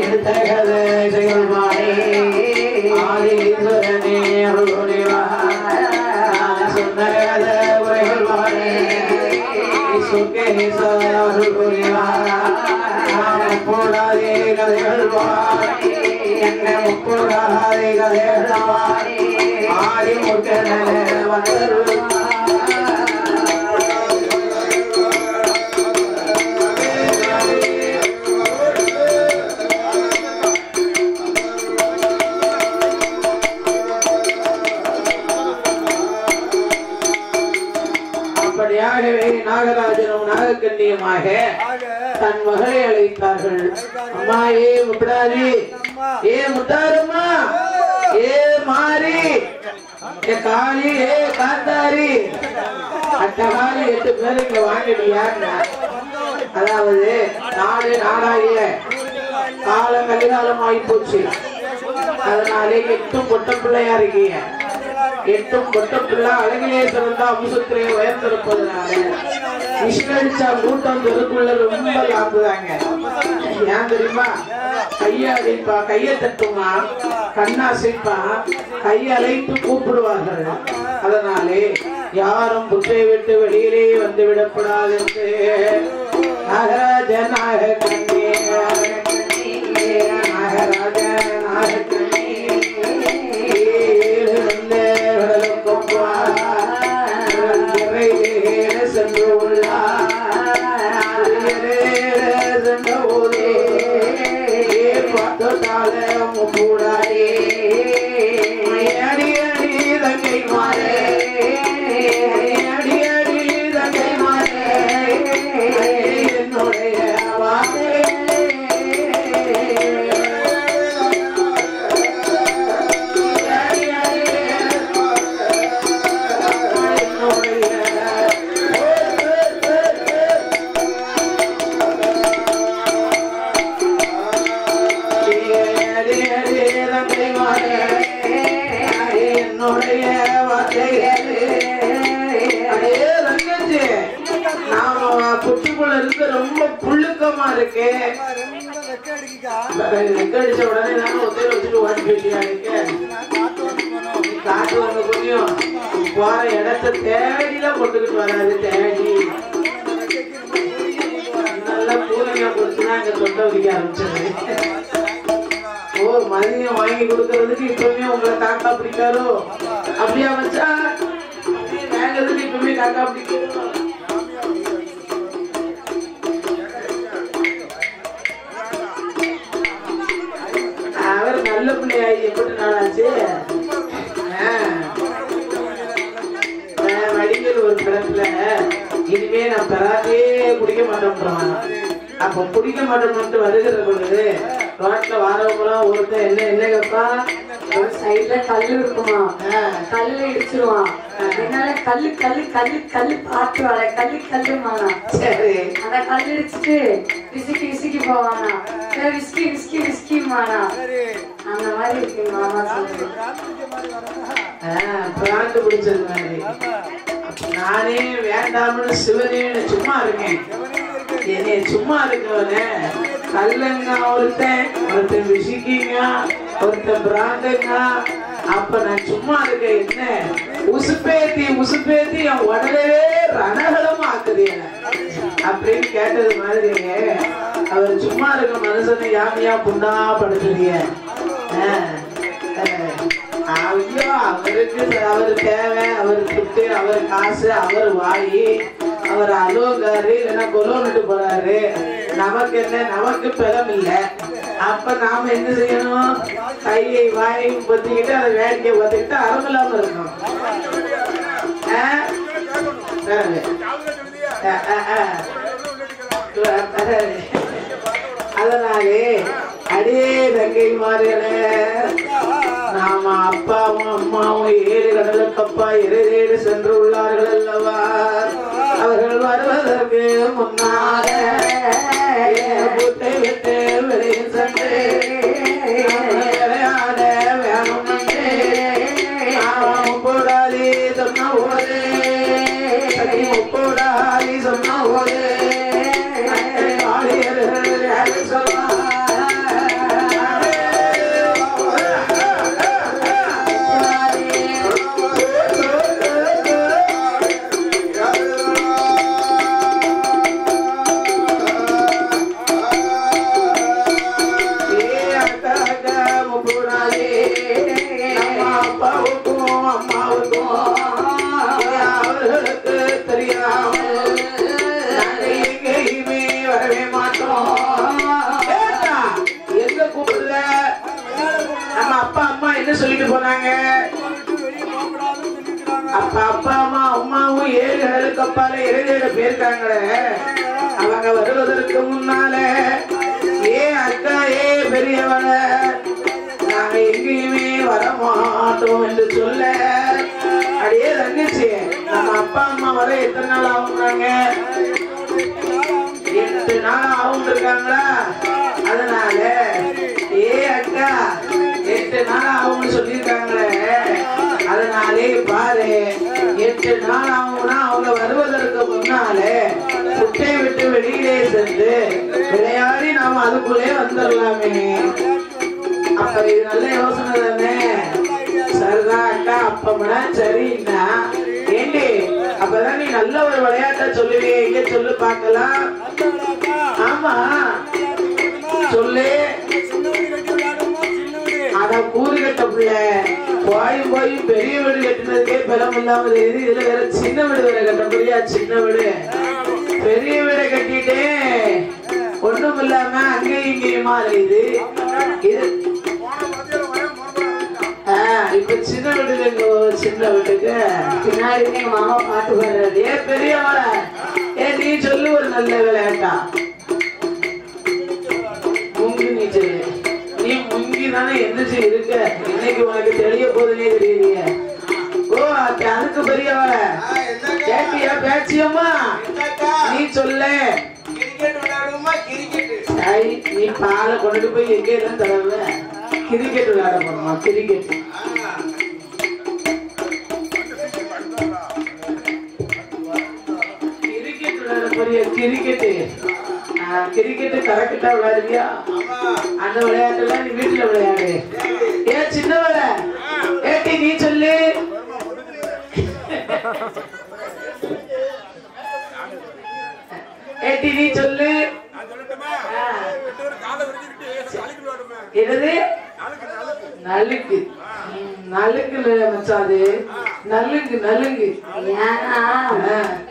எடுத்த முப்போடாதே கதைகள் வாரி என்ன முப்போடாதே கதைகள் வாரி ஆடி முட்டன அப்படியாகவே நாகராஜனும் நாகக்கண்ணியுமாக தன் மகளை அழைத்தார்கள். அம்மா ஏ முப்படாதி, ஏ முத்தாரம்மா, ஏ மாறி, ஏ காளி, ஏ காந்தாரி, அட்டகாலி 8 பேர் இங்க வாங்கிட்டியான்னா, அதாவது நாடு நாடாகிய காலம் கலிகாலம் ஆகி போச்சு. அதனாலே 8 பொட்ட பிள்ளையா இருக்கீங்க. 8 பொட்ட பிள்ளை அழகிலேஸ்வரன் தான் அம்சத்திலே உயர்ந்திருப்பதனால விஷ்ணடிச்சா கூட்டம் தெருக்குள்ள ரொம்ப லாம்புதாங்க. ஏன் தெரியுமா? கைய அழைப்பா, கைய தட்டுமா, கண்ணாசைப்பா, கையை அழைத்து கூப்பிடுவார்கள். அதனாலே யாரும் புற்றை விட்டு வெளியிலே வந்து விடக்கூடாது என்று நாகராஜ நாகக்கண்ணி நாகராஜ நாகக்கண்ணி சென்று பார்த்தாலே கூடாதே அடி அடி தங்கை மாறே அடி அடி தங்கை மாறே என்னுடைய வாசே குட்டிக்குள்ள இருக்கு ரொம்ப புழுக்கமா இருக்கு. அடிச்ச உடனே நானும் ஒத்தையில வச்சுட்டு ஓடி போயிட்டியா காட்டு வந்து கொஞ்சம் போற இடத்த தேடிலாம் கொண்டுகிட்டு வராது. தேடி நல்லா பூனையா கொடுத்துனா இங்க தொண்டை வைக்க ஆரம்பிச்சது. ஓ மதியம் வாங்கி கொடுக்கறதுக்கு இப்பவுமே உங்களை காக்கா பிடிக்காரோ? அப்படியா வச்சா வாங்கிறதுக்கு இப்பவுமே காக்கா பிடிக்கும். அவர் நல்ல பிள்ளையாயி எப்படி நாளாச்சு? வடிவேல் ஒரு படத்துல இனிமே நான் பெறாதே குடிக்க மாட்டோம். அப்ப குடிக்க மாட்டோம்னு வருகிற பொழுது ரோட்ல வாரவங்களாம் ஒருத்தன் என்ன என்னங்கப்பா ஒரு சைட்ல கல்லு இருக்குமா, கல்லுல இடிச்சிருவான். என்னால கல்லு கல்லு கல்லு கல்லு பாத்து வர கல்லு கல்லுமானா. சரி அந்த கல்லு இடிச்சுட்டு விசிக்கி விசிக்கி போவானா, விஸ்கி விஸ்கி விஸ்கிமானா. அந்த மாதிரி இருக்கு மாமா சொல்றது. பிராண்டு பிடிச்சது மாதிரி. நானே வேண்டாம்னு சிவனேன்னு சும்மா இருக்கேன். என்னை சும்மா இருக்கவன கல்லங்க ஒருத்தன் விசிக்கிங்க, ஒருத்தன் பிராண்டுங்க. அப்ப நான் சும்மா இருக்க என்ன உசுப்பேத்தி உசுப்பேத்தி என் உடனே ரணகலம் ஆக்குது அப்படின்னு கேட்டது மாதிரி அவர் சும்மா இருக்க மனுஷனை யாமையா புண்ணா படுத்துறீங்க. ஐயோ அவருக்கு அவர் தேவை, அவர் துட்டு, அவர் காசு, அவர் வாயி, அவர் அலோகாரு இல்லைன்னா கொலோன்னுட்டு போறாரு. நமக்கு என்ன, நமக்கு பலம் இல்லை. அப்ப நாம என்ன செய்யணும்? கையை வாயையும் பத்திக்கிட்டு அதை வேடிக்கை பார்த்துக்கிட்டு அறமில்லாம இருக்கணும். அதனாலே அடே தங்கை மாறியலே நாம அப்பாவும் அம்மாவும் 7 கடலுக்கப்பா இறைதேடு சென்று உள்ளார்கள் அல்லவா? அவர்கள் வருவதற்கு முன்னாக பூட்டை விட்டு வெளியில் சென்று விளையாட வேணும் என்று முப்போடாதி சொன்ன போது முப்போடாதி சொன்ன போது அப்பால இறைவேட போயிருக்காங்களே அவங்க வருவதற்கு முன்னால ஏ அக்கா ஏ பெரியவள நாங்க எங்கேயுமே வரமாட்டோம் என்று சொல்ல அடியே தங்கச்சி நம்ம அப்பா அம்மா வர எத்தனை நாள் ஆகுறாங்க 8 நாள் ஆகும் இருக்காங்களா அதனால ஏ அக்கா 8 நாள் ஆகும்னு சொல்லியிருக்காங்களே அதனாலே பாரு 8 நாள் ஆகும்னா அவங்க வருவதற்கு முன்னாலே குட்டை விட்டு வெளியிலே சென்று விளையாடி நாம அதுக்குள்ளே வந்துடலாமே அப்ப இது நல்ல யோசனை தானே சரிதான் அக்கா அப்பம்னா சரின்னா ஏண்டி அப்பதான் நீ நல்ல ஒரு விளையாட்டை சொல்லுவியே இங்க சொல்லு பார்க்கலாம் ஆமா சொல்லு அத கூறு கட்ட பிள்ளை போய் பெரிய வீடு கட்டினதுக்கே பலம் இல்லாம தெரியுது இதுல வேற சின்ன வீடு வேற கட்ட முடியா சின்ன வீடு பெரிய வீடை கட்டிட்டு ஒண்ணும் இல்லாம அங்கேயும் இங்கேயுமா இது இப்ப சின்ன வீட்டுக்கு சின்ன வீட்டுக்கு பின்னாடி எங்க மாமா பாட்டு பாடுறாரு ஏ பெரியவள ஏ நீ சொல்லு ஒரு நல்ல விளையாட்டா முங்கி நீ சொல்லு நீ முங்கி தானே எந்திரிச்சு இருக்க இன்னைக்கு உனக்கு தெரிய போதுனே தெரியலையே ஓ அதுக்கு பெரியவள கேட்டியா பேச்சியம்மா நீ சொல்லு நீ பாலை கொண்டுட்டு போய் எங்கே தான் தரல கிரிக்கெட் விளையாட போறோமா கிரிக்கெட் விளையாட போறிய கிரிக்கெட் கரெக்டா விளையாடுவியா அந்த விளையாட்டுலாம் நீ வீட்டுல விளையாடு ஏன் சின்னவள ஏட்டி நீ சொல்லு ஏட்டி நீ சொல்லு என்னது நலுக்கு நலுக்கு மச்சாது நலுங்கு நலுங்கு ஏன்னா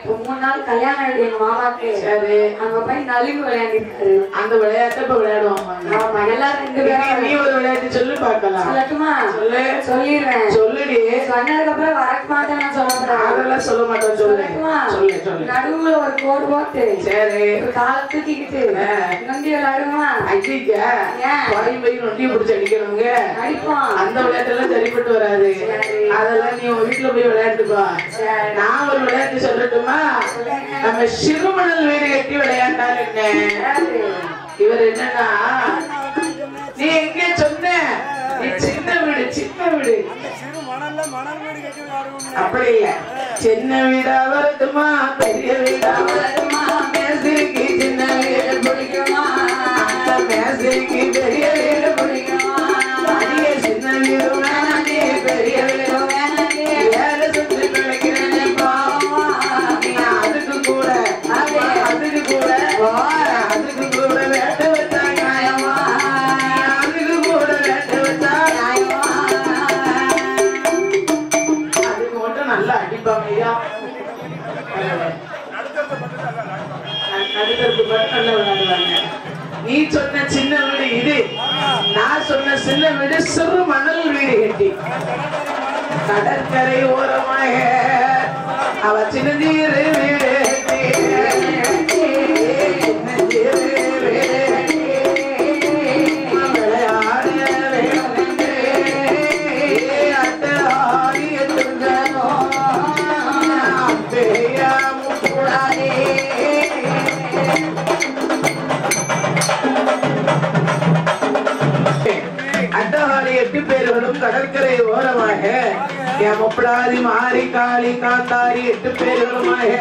3 நாள் கல்யாணம் எங்க மாமாக்கு சரி அங்க போய் நலுங்கு விளையாடிருக்காரு அந்த விளையாட்டை இப்ப விளையாடுவாங்க ஆமா எல்லாரும் 2 பேரும் நீ ஒரு விளையாட்டு சொல்லு பார்க்கலாம் சொல்லட்டுமா சொல்லு சொல்லிடுறேன் சொல்லுடி சொன்னதுக்கு அப்புறம் வரக்க மாட்டேன்னு சொல்ல அதெல்லாம் சொல்ல மாட்டேன் சொல்லு சொல்லு சொல்லு நடுவுல ஒரு கோடு போட்டு சரி காலை தூக்கிக்கிட்டு நொண்டி விளையாடுமா ஐயா போய் நொண்டி பிடிச்சி அடிக்கிறவங்க அடிப்போம் அந்த விளையாட்டெல்லாம் சரிப்பட்டு வராது அதெல்லாம் நீ உங்க வீட்டுல போய் விளையாட்டுப்பா நான் ஒரு விளையாட்டு சொல்லட்டுமா நம்ம சிறுமணல் வீடு கட்டி விளையாண்டாரு என்ன இவர் என்னன்னா நீ எங்க சொன்ன நீ சின்ன வீடு அப்படி இல்ல சின்ன வீடா வரட்டுமா பெரிய வீடா வரட்டுமா மேசைக்கு சின்ன வீடு பிடிக்குமா அந்த மேசைக்கு பெரிய வீடு பிடிக்குமா அடியே சின்ன வீடு வேணாண்டி பெரிய வீடு வேணாண்டி வேற சுற்றி கிடைக்கிறேன் பாவமா அதுக்கு கூட வேட்ட வச்சா நியாயமா அதுக்கு கூட வேட்ட வச்சா நியாயமா அதுக்கு மட்டும் நல்லா அடிப்பாங்க ஐயா நடுத்தருக்கு மட்டும் நல்லா விளையாடுவாங்க நீ சொன்ன சின்ன வீடு இது நான் சொன்ன சின்ன வீடு சிறு மணல் வீடு கட்டி கடற்கரை ஓரமாக அவ சின்னதீரு வீடு அட்டகாலி 8 பேர்களும் கடற்கரை ஓரமாக முப்படாதி மாறி காளி காந்தாரி 8 பேர்களுமாக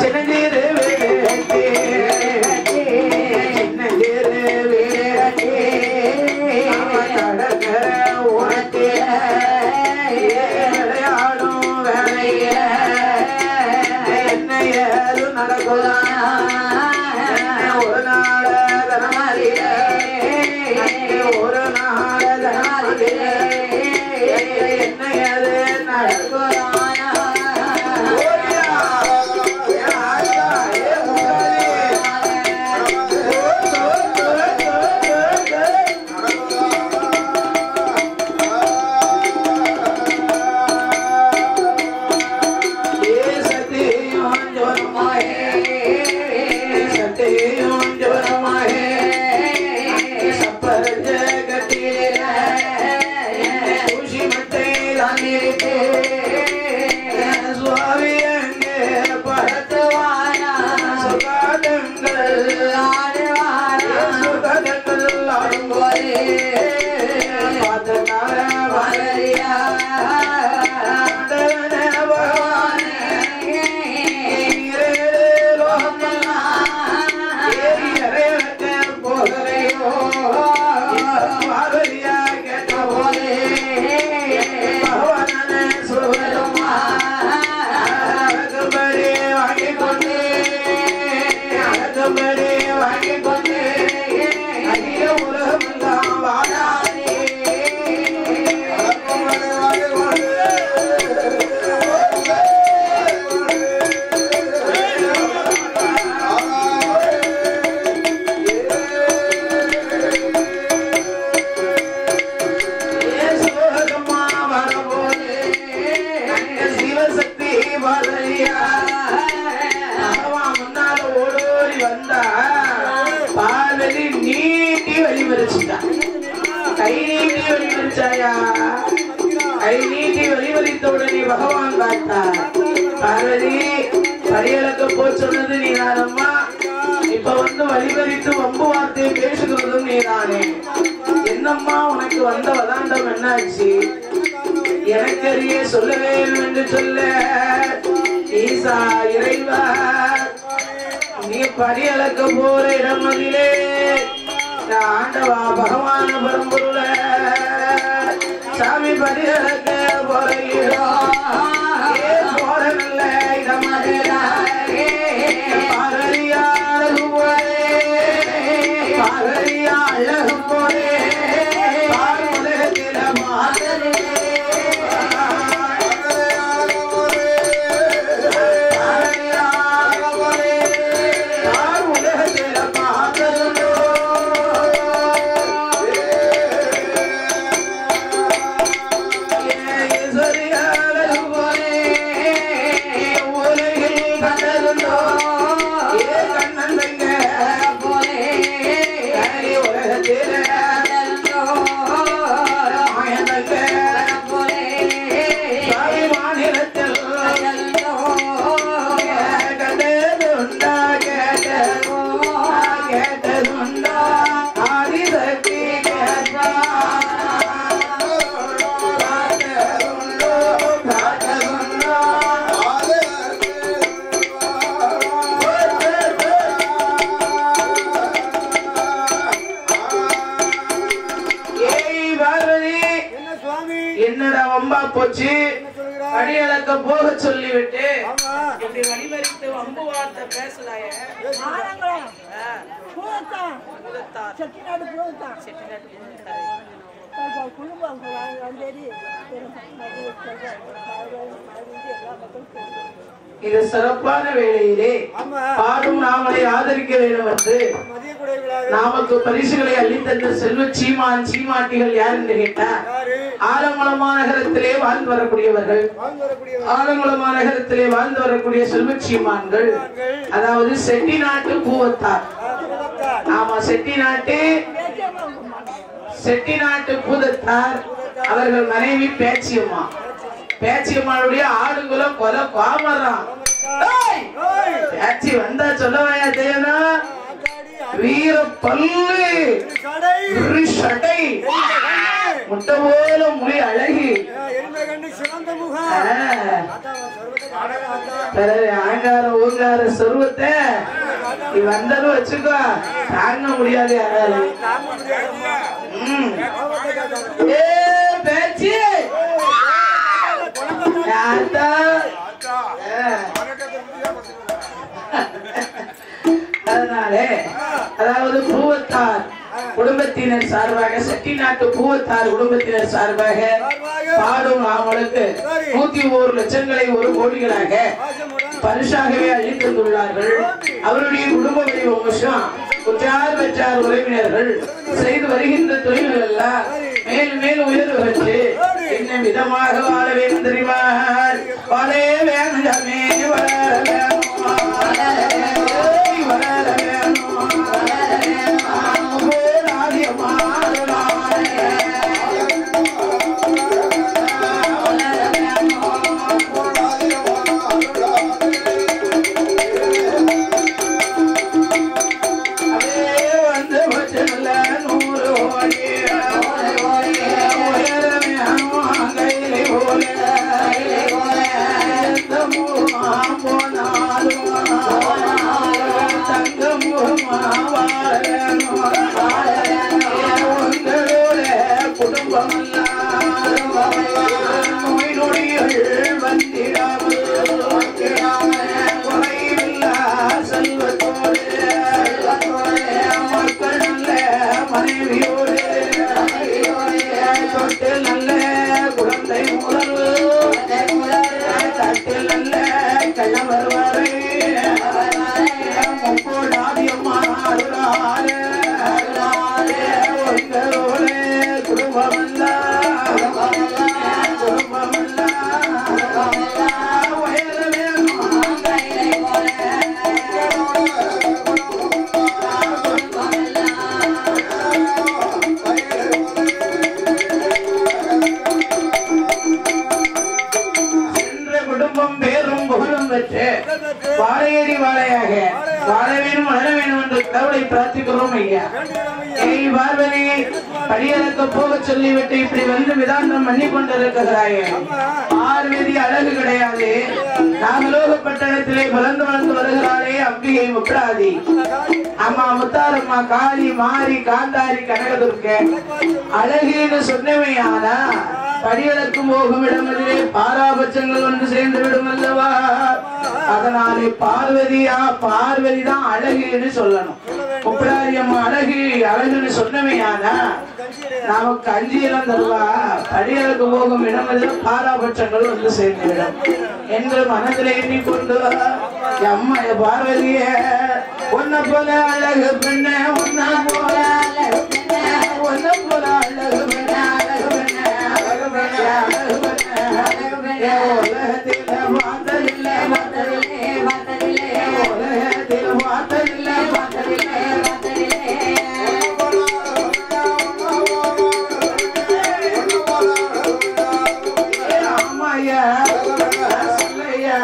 சின்னஞ்சீரு சின்னஞ்சீரு கடற்கரை ஓரத்தில் விளையாடும் வேலையில என்ன ஏது நடக்குதான் ஒரு நாள் தனமாரியில ஒரு நாள் தனமாரியில என்ன ஏது நடக்குதான் உடனே பகவான் பார்த்தார். பார்வதி பரியலுக்கு போ சொன்னது நீதானம்மா, இப்ப வந்து வழிபறித்து வம்பு வார்த்தையை பேசுகிறதும் நீதானே. என்னம்மா உனக்கு வந்த வதாண்டம் என்னாச்சு? எனக்கறிய சொல்ல வேண்டும் என்று சொல்ல. ஈசா இறைவா, நீ பரியலுக்கு போற இடமதிலே ஆண்டவா பகவான பரம்பொருள சாமி பரியலுக்கு போற இடம் போற நல்ல இடமதிலா பாரதியா அழகு போரே, பாரதியா அழகு போரே, பாரமுலகத்தில மாதிரி என்னடா வம்பா போச்சு? அடியலக்க போக சொல்லிவிட்டு இப்படி வழிமறித்து வம்பு வார்த்தை பேசலாய. இது சிறப்பான வேளையிலே பாடும் நாமளை ஆதரிக்க வேண்டும் என்று நமக்கு பரிசுகளை அள்ளித்தந்த செல்வ சீமான் சீமாட்டிகள் யார் என்று கேட்டார். ஆலங்குளமா நகரத்திலே வாழ்ந்து வரக்கூடியவர்கள், ஆலங்குளமா நகரத்திலே வாழ்ந்து வரக்கூடிய செல்வ சீமான்கள், அதாவது செட்டி நாட்டு பூவத்தார். ஆமா, செட்டி நாட்டு பூதத்தார். அவர்கள் மனைவி பேச்சியம்மா. பேச்சியம்மாளுடைய ஆடுகுலம் கொல காமரம். பேச்சி வந்தா சொல்லவாயா தேனா வீர பல்லு சடை முட்டை போல மொழி அழகி ஆங்கார ஊங்கார சொருவத்தை நீ வந்தாலும் வச்சுக்கோ, தாங்க முடியாது யாராலும். பேச்சு அதனாலே அதாவது பூவத்தார் குடும்பத்தினர் சார்பாக, செட்டி நாட்டு பூவத்தார் குடும்பத்தினர் சார்பாக பாடும் நாமளுக்கு 101 லட்சங்களை 1 கோடிகளாக பரிசாகவே அளித்துள்ளார்கள். அவருடைய குடும்ப வடிவம் உற்றார் பெற்றார் உறவினர்கள் செய்து வருகின்ற தொழில்கள் எல்லாம் மேலும் மேலும் உயர்வு பெற்று என்ன விதமாக வாழ வேண்டும் தெரியுமா? வாழே வேணுமே, வளர வேணும், வளர வேணும், வந்து 100 கோடி நோய் நொடிகள் வந்திடாமல் குறையில்லா செல்வத்தோடு மக்கள் நல்ல மனைவியோடு தொட்டு நல்ல குழந்தை முதல் தட்டில் நல்ல கணவர் வரை முப்போடாதியம்மா குடும்பமல்ல வாழையடி வாழையாக வாழ வேணும் வளர வேணும் என்று கடவுளை பிரார்த்திக்கிறோம் ஐயா. பார்வதி படியறக்க போக சொல்லிவிட்டு இப்படி வந்து விதாந்தம் பண்ணி கொண்டிருக்கிறாயே. பார்வதி அழகு கிடையாது. நாகலோக பட்டணத்திலே வளர்ந்து வளர்ந்து வருகிறாளே அம்பிகை முப்ராதி. அம்மா முத்தாரம்மா காளி மாரி காந்தாரி கனகதுர்க்க அழகின்னு சொன்னவையானா படியளக்கும் போகும் இடமிலே பாராபட்சங்கள் வந்து சேர்ந்து விடும் அல்லவா. அதனாலே பார்வதி தான் அழகுன்னு சொல்லணும். முப்படாரி அம்மா அழகு அழகுன்னு சொன்னவையானா நமக்கு அஞ்சியெல்லாம் தருவா. படியளக்கு போகும் இடமிலே பாராபட்சங்கள் வந்து சேர்ந்து விடும் என்று மனதில் எண்ணிக்கொண்டு அம்மா பார்வதிய ஒன்ன போல அழகு பெண்ண ஒன்ன போல அழகு பெண்ண ஒன்ன போல அழகு பெண்ண அழகு பெண்ண அழகு பெண்ண அழகு பெண்ண அழகு பெண்ண உலகத்தில் பார்த்ததில்லை பார்த்ததில்லை பார்த்ததில்லை உலகத்தில் பார்த்ததில்லை பார்த்ததில்லை பார்த்ததில்லை ஆமாய்யா சொல்லையா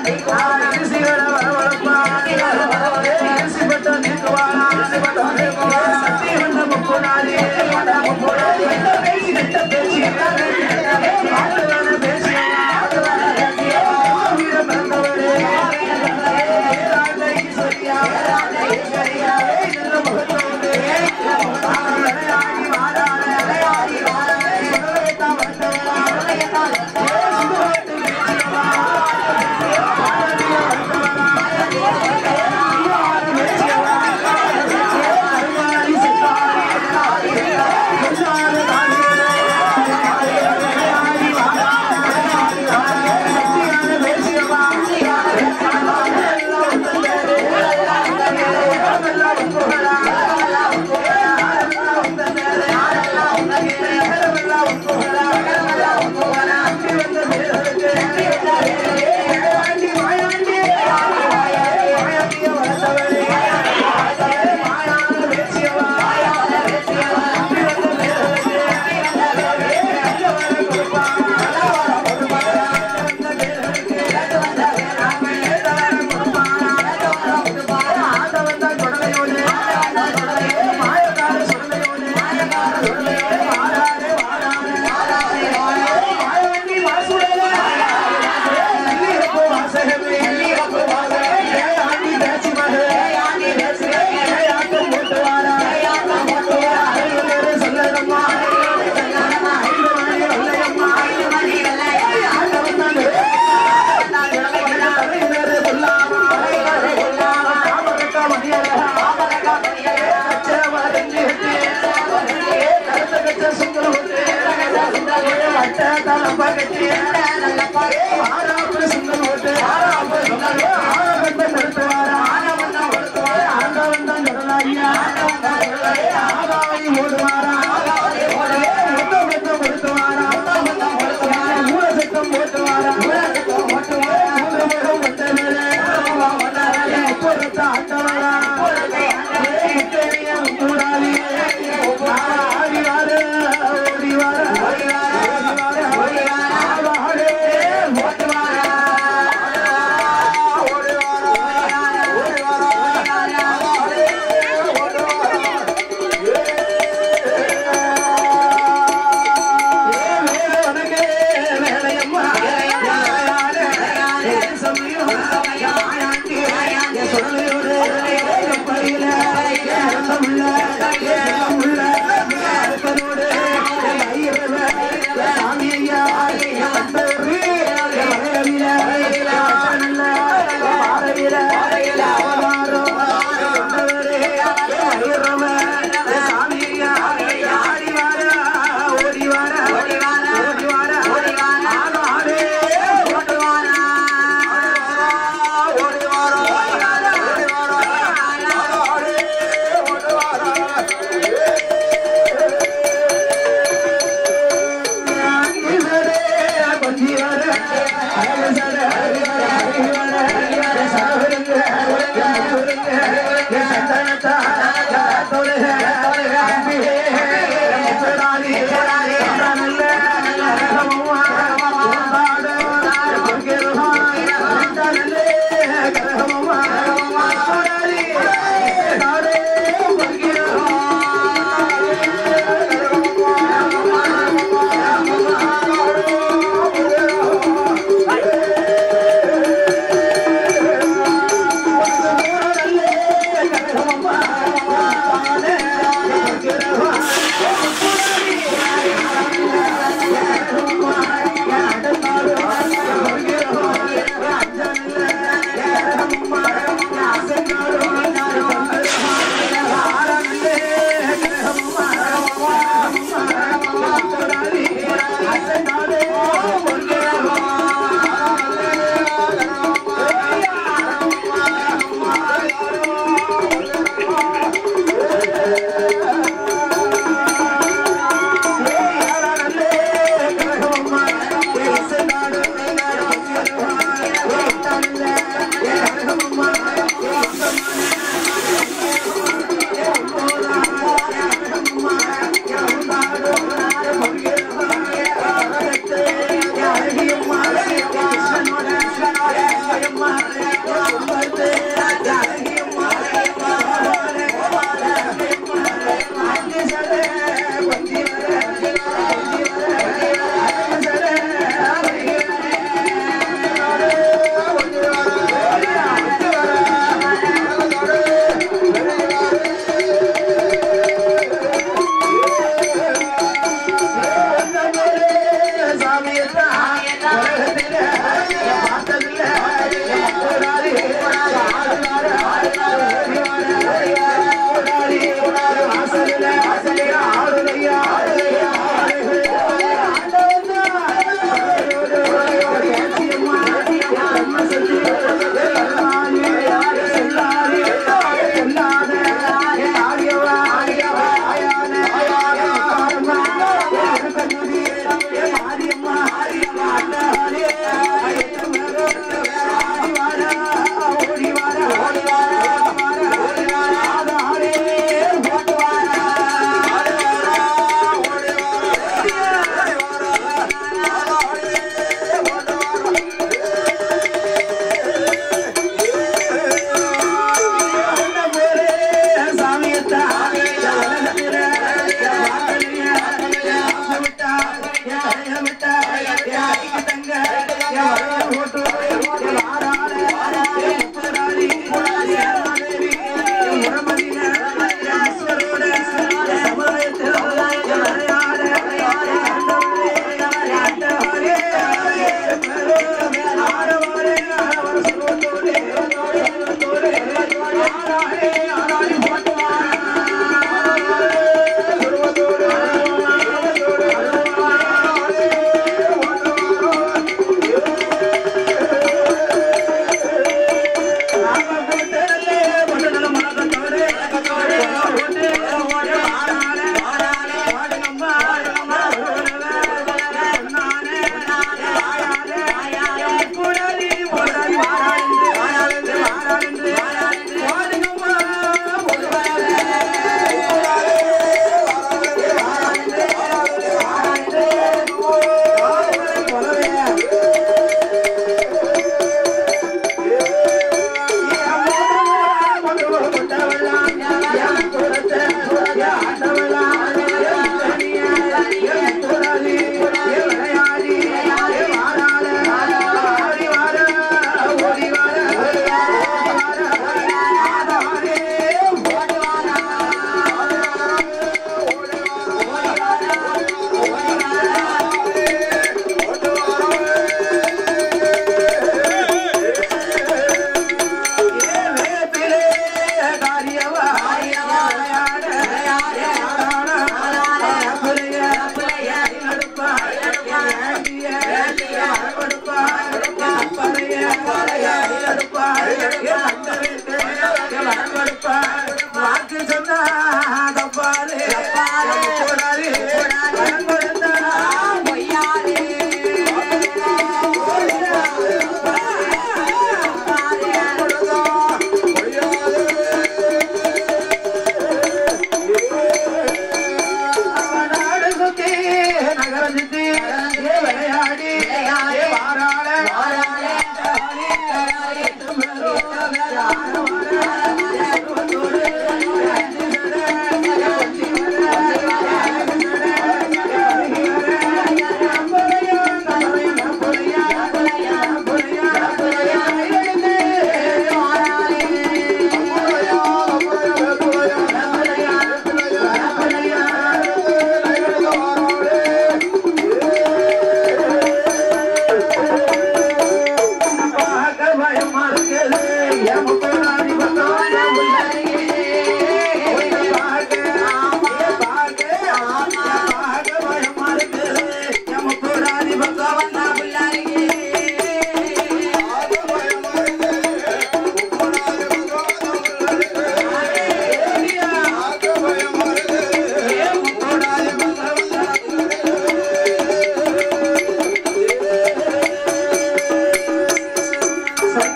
Thank you.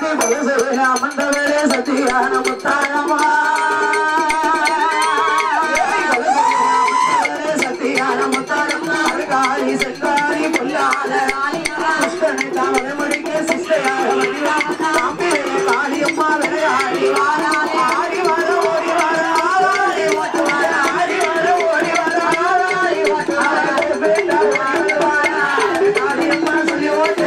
அமர்ந்தவரே சத்தியான முத்தாரமா சத்தியான முத்தாரமா காளி செங்காரி பொல்லாத தாமரை முடிக்க சிஷ்டையாக காளியம்மா விளையாடி ஆடி வர ஓடி வர ஆடி வர ஓடி வர காளியம்மா சொல்லி ஓட்டு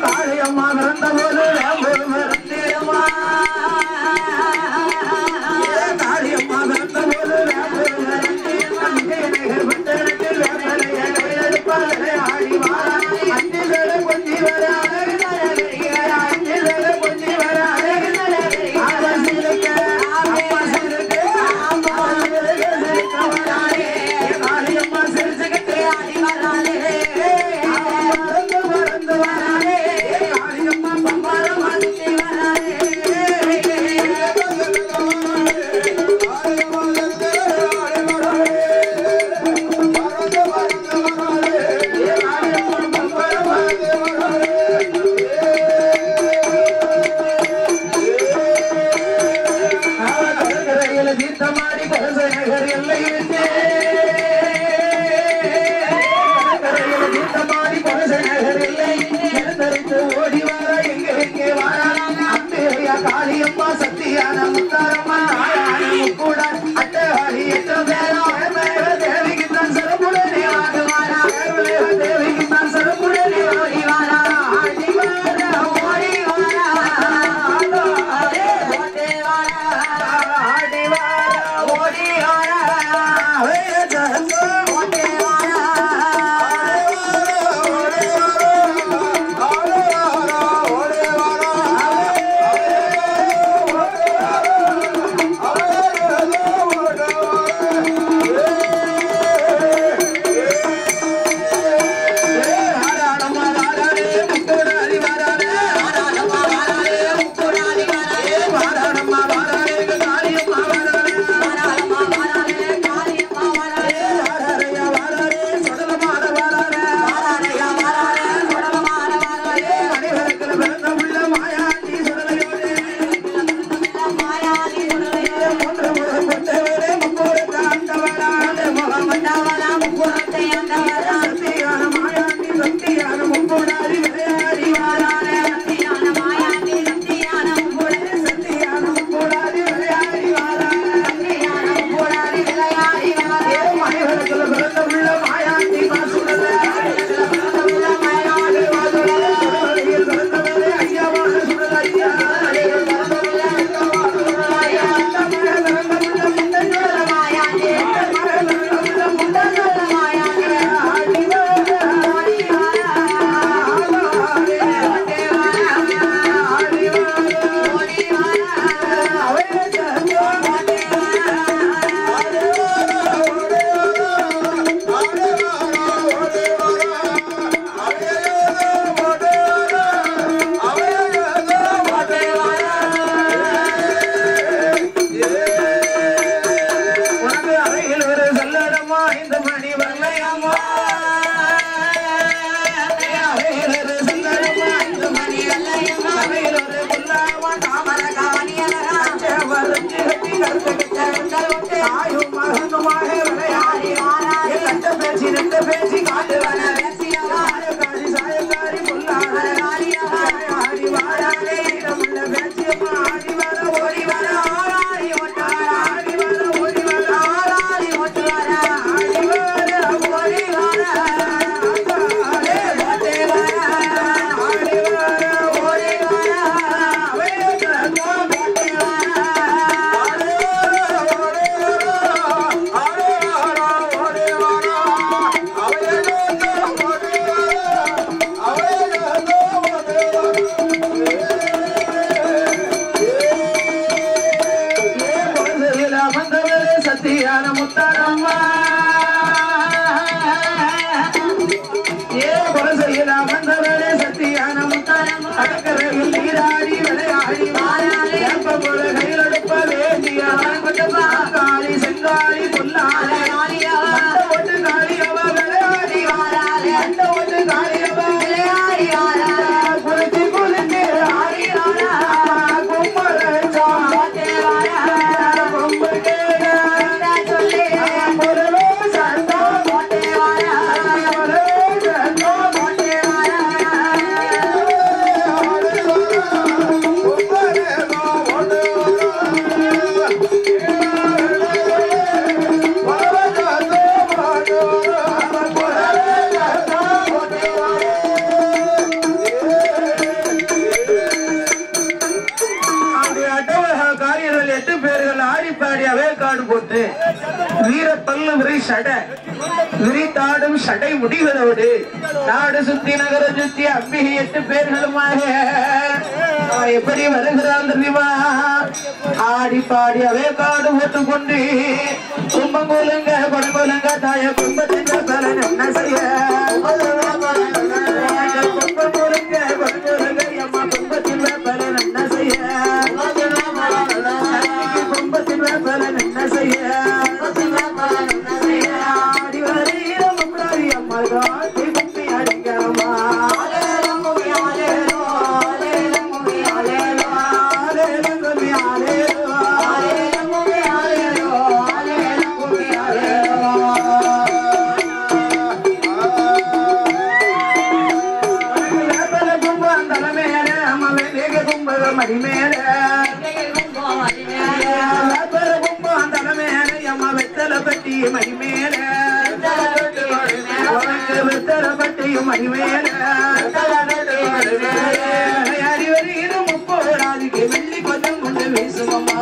காளியம்மா சத்தியான முத்தாரம்மா கூட அட்டவாடி தேவிக்கு தான் சிறப்புடனே ஆடுவாரா தேவிக்கு தான் சிறப்புடனே ஓடிவாரா ஆடி வாரா ஓடி வாரா ஆடி வாரா ஓடி வாரா Oh 8 பேர்கள் ஆடி பாடியாவே காடு போட்டு வீர பல்லு விரி சடை விரித்தாடும் சடை முடிகளோடு நாடு சுத்தி நகர சுத்தி அம்பிகை 8 பேர்களுமாக எப்படி வருகிறாள் தெரியுமா? ஆடி பாடியாவே காடு போட்டு கொண்டு கும்பங்கோலங்க படங்கோலங்க தாய கும்பத்தின் பலன் என்ன செய்ய கும்பங்கோலங்க படங்கோலங்க அம்மா கும்பத்தின் பலன் என்ன செய்ய கும்பத்தின் பலன் என்ன செய்ய ஆடி வரையிலும் அம்மா காட்டி கும்பி அடிக்கமா வெள்ளி கொஞ்சம் கொண்டு வீசுவமா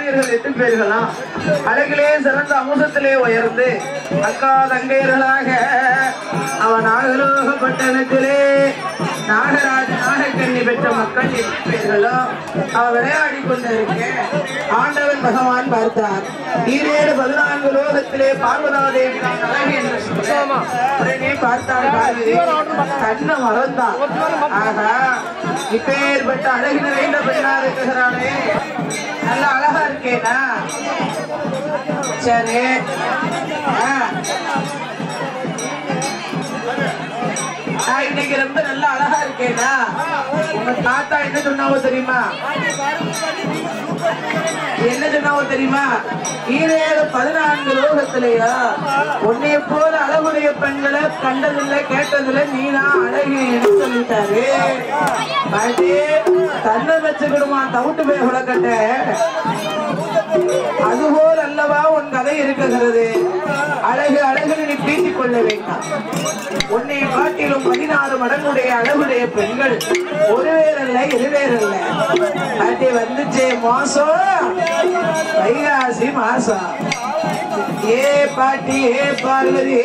ஆயர்கள் 8 பேர்களாம் அழகிலே சிறந்த அமுதத்திலே உயர்ந்து அக்கா தங்கையர்களாக அவன் நாகலோக பட்டணத்திலே நாகராஜ நாகக்கண்ணி பெற்ற மக்கள் 8 பேர்களும் அவ விளையாடி கொண்டிருக்க ஆண்டவன் பகவான் பார்த்தார். 14 லோகத்திலே பார்வதாதேவி நான் அழகு என்று சொல்ல உடனே பார்த்தார். கண்ணை மறந்தான். ஆகா, இப்பேற்பட்ட அழகு நிறைந்த பெண்ணா இருக்கிறானே, நல்ல அழகா இருக்கேனா? சரி, இன்னைக்கு ரொம்ப நல்ல அழகா இருக்கேனா? உங்க தாத்தா என்ன சொன்னாவோ தெரியுமா? என்ன சொன்னாவோ தெரியுமா? 14 லோகத்திலேயா உன்னைய போல அழகுடைய பெண்களை கண்டதில்லை கேட்டதில்லை, நீதான் அழகு சொல்லிட்டாரு. தன்னை வச்சுக்கிடுமா தவிட்டு போய் உலகட்ட. அதுபோல் அல்லவா உன் கதை இருக்குகிறது. அழகு அழகு நீ பீட்டிக் கொள்ள வேண்டாம். உன்னை காட்டிலும் 16 மடங்குடைய அழகுடைய பெண்கள் ஒரு வேறல்ல இருவேறல்ல. பாட்டி வந்துச்சே மாசம், வைகாசி மாசம். ஏ பாட்டி ஏ பார்வதி,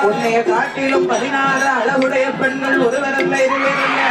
உன்னைய காட்டிலும் 16 அழகுடைய பெண்கள் ஒருவரல்ல இருவேறல்ல.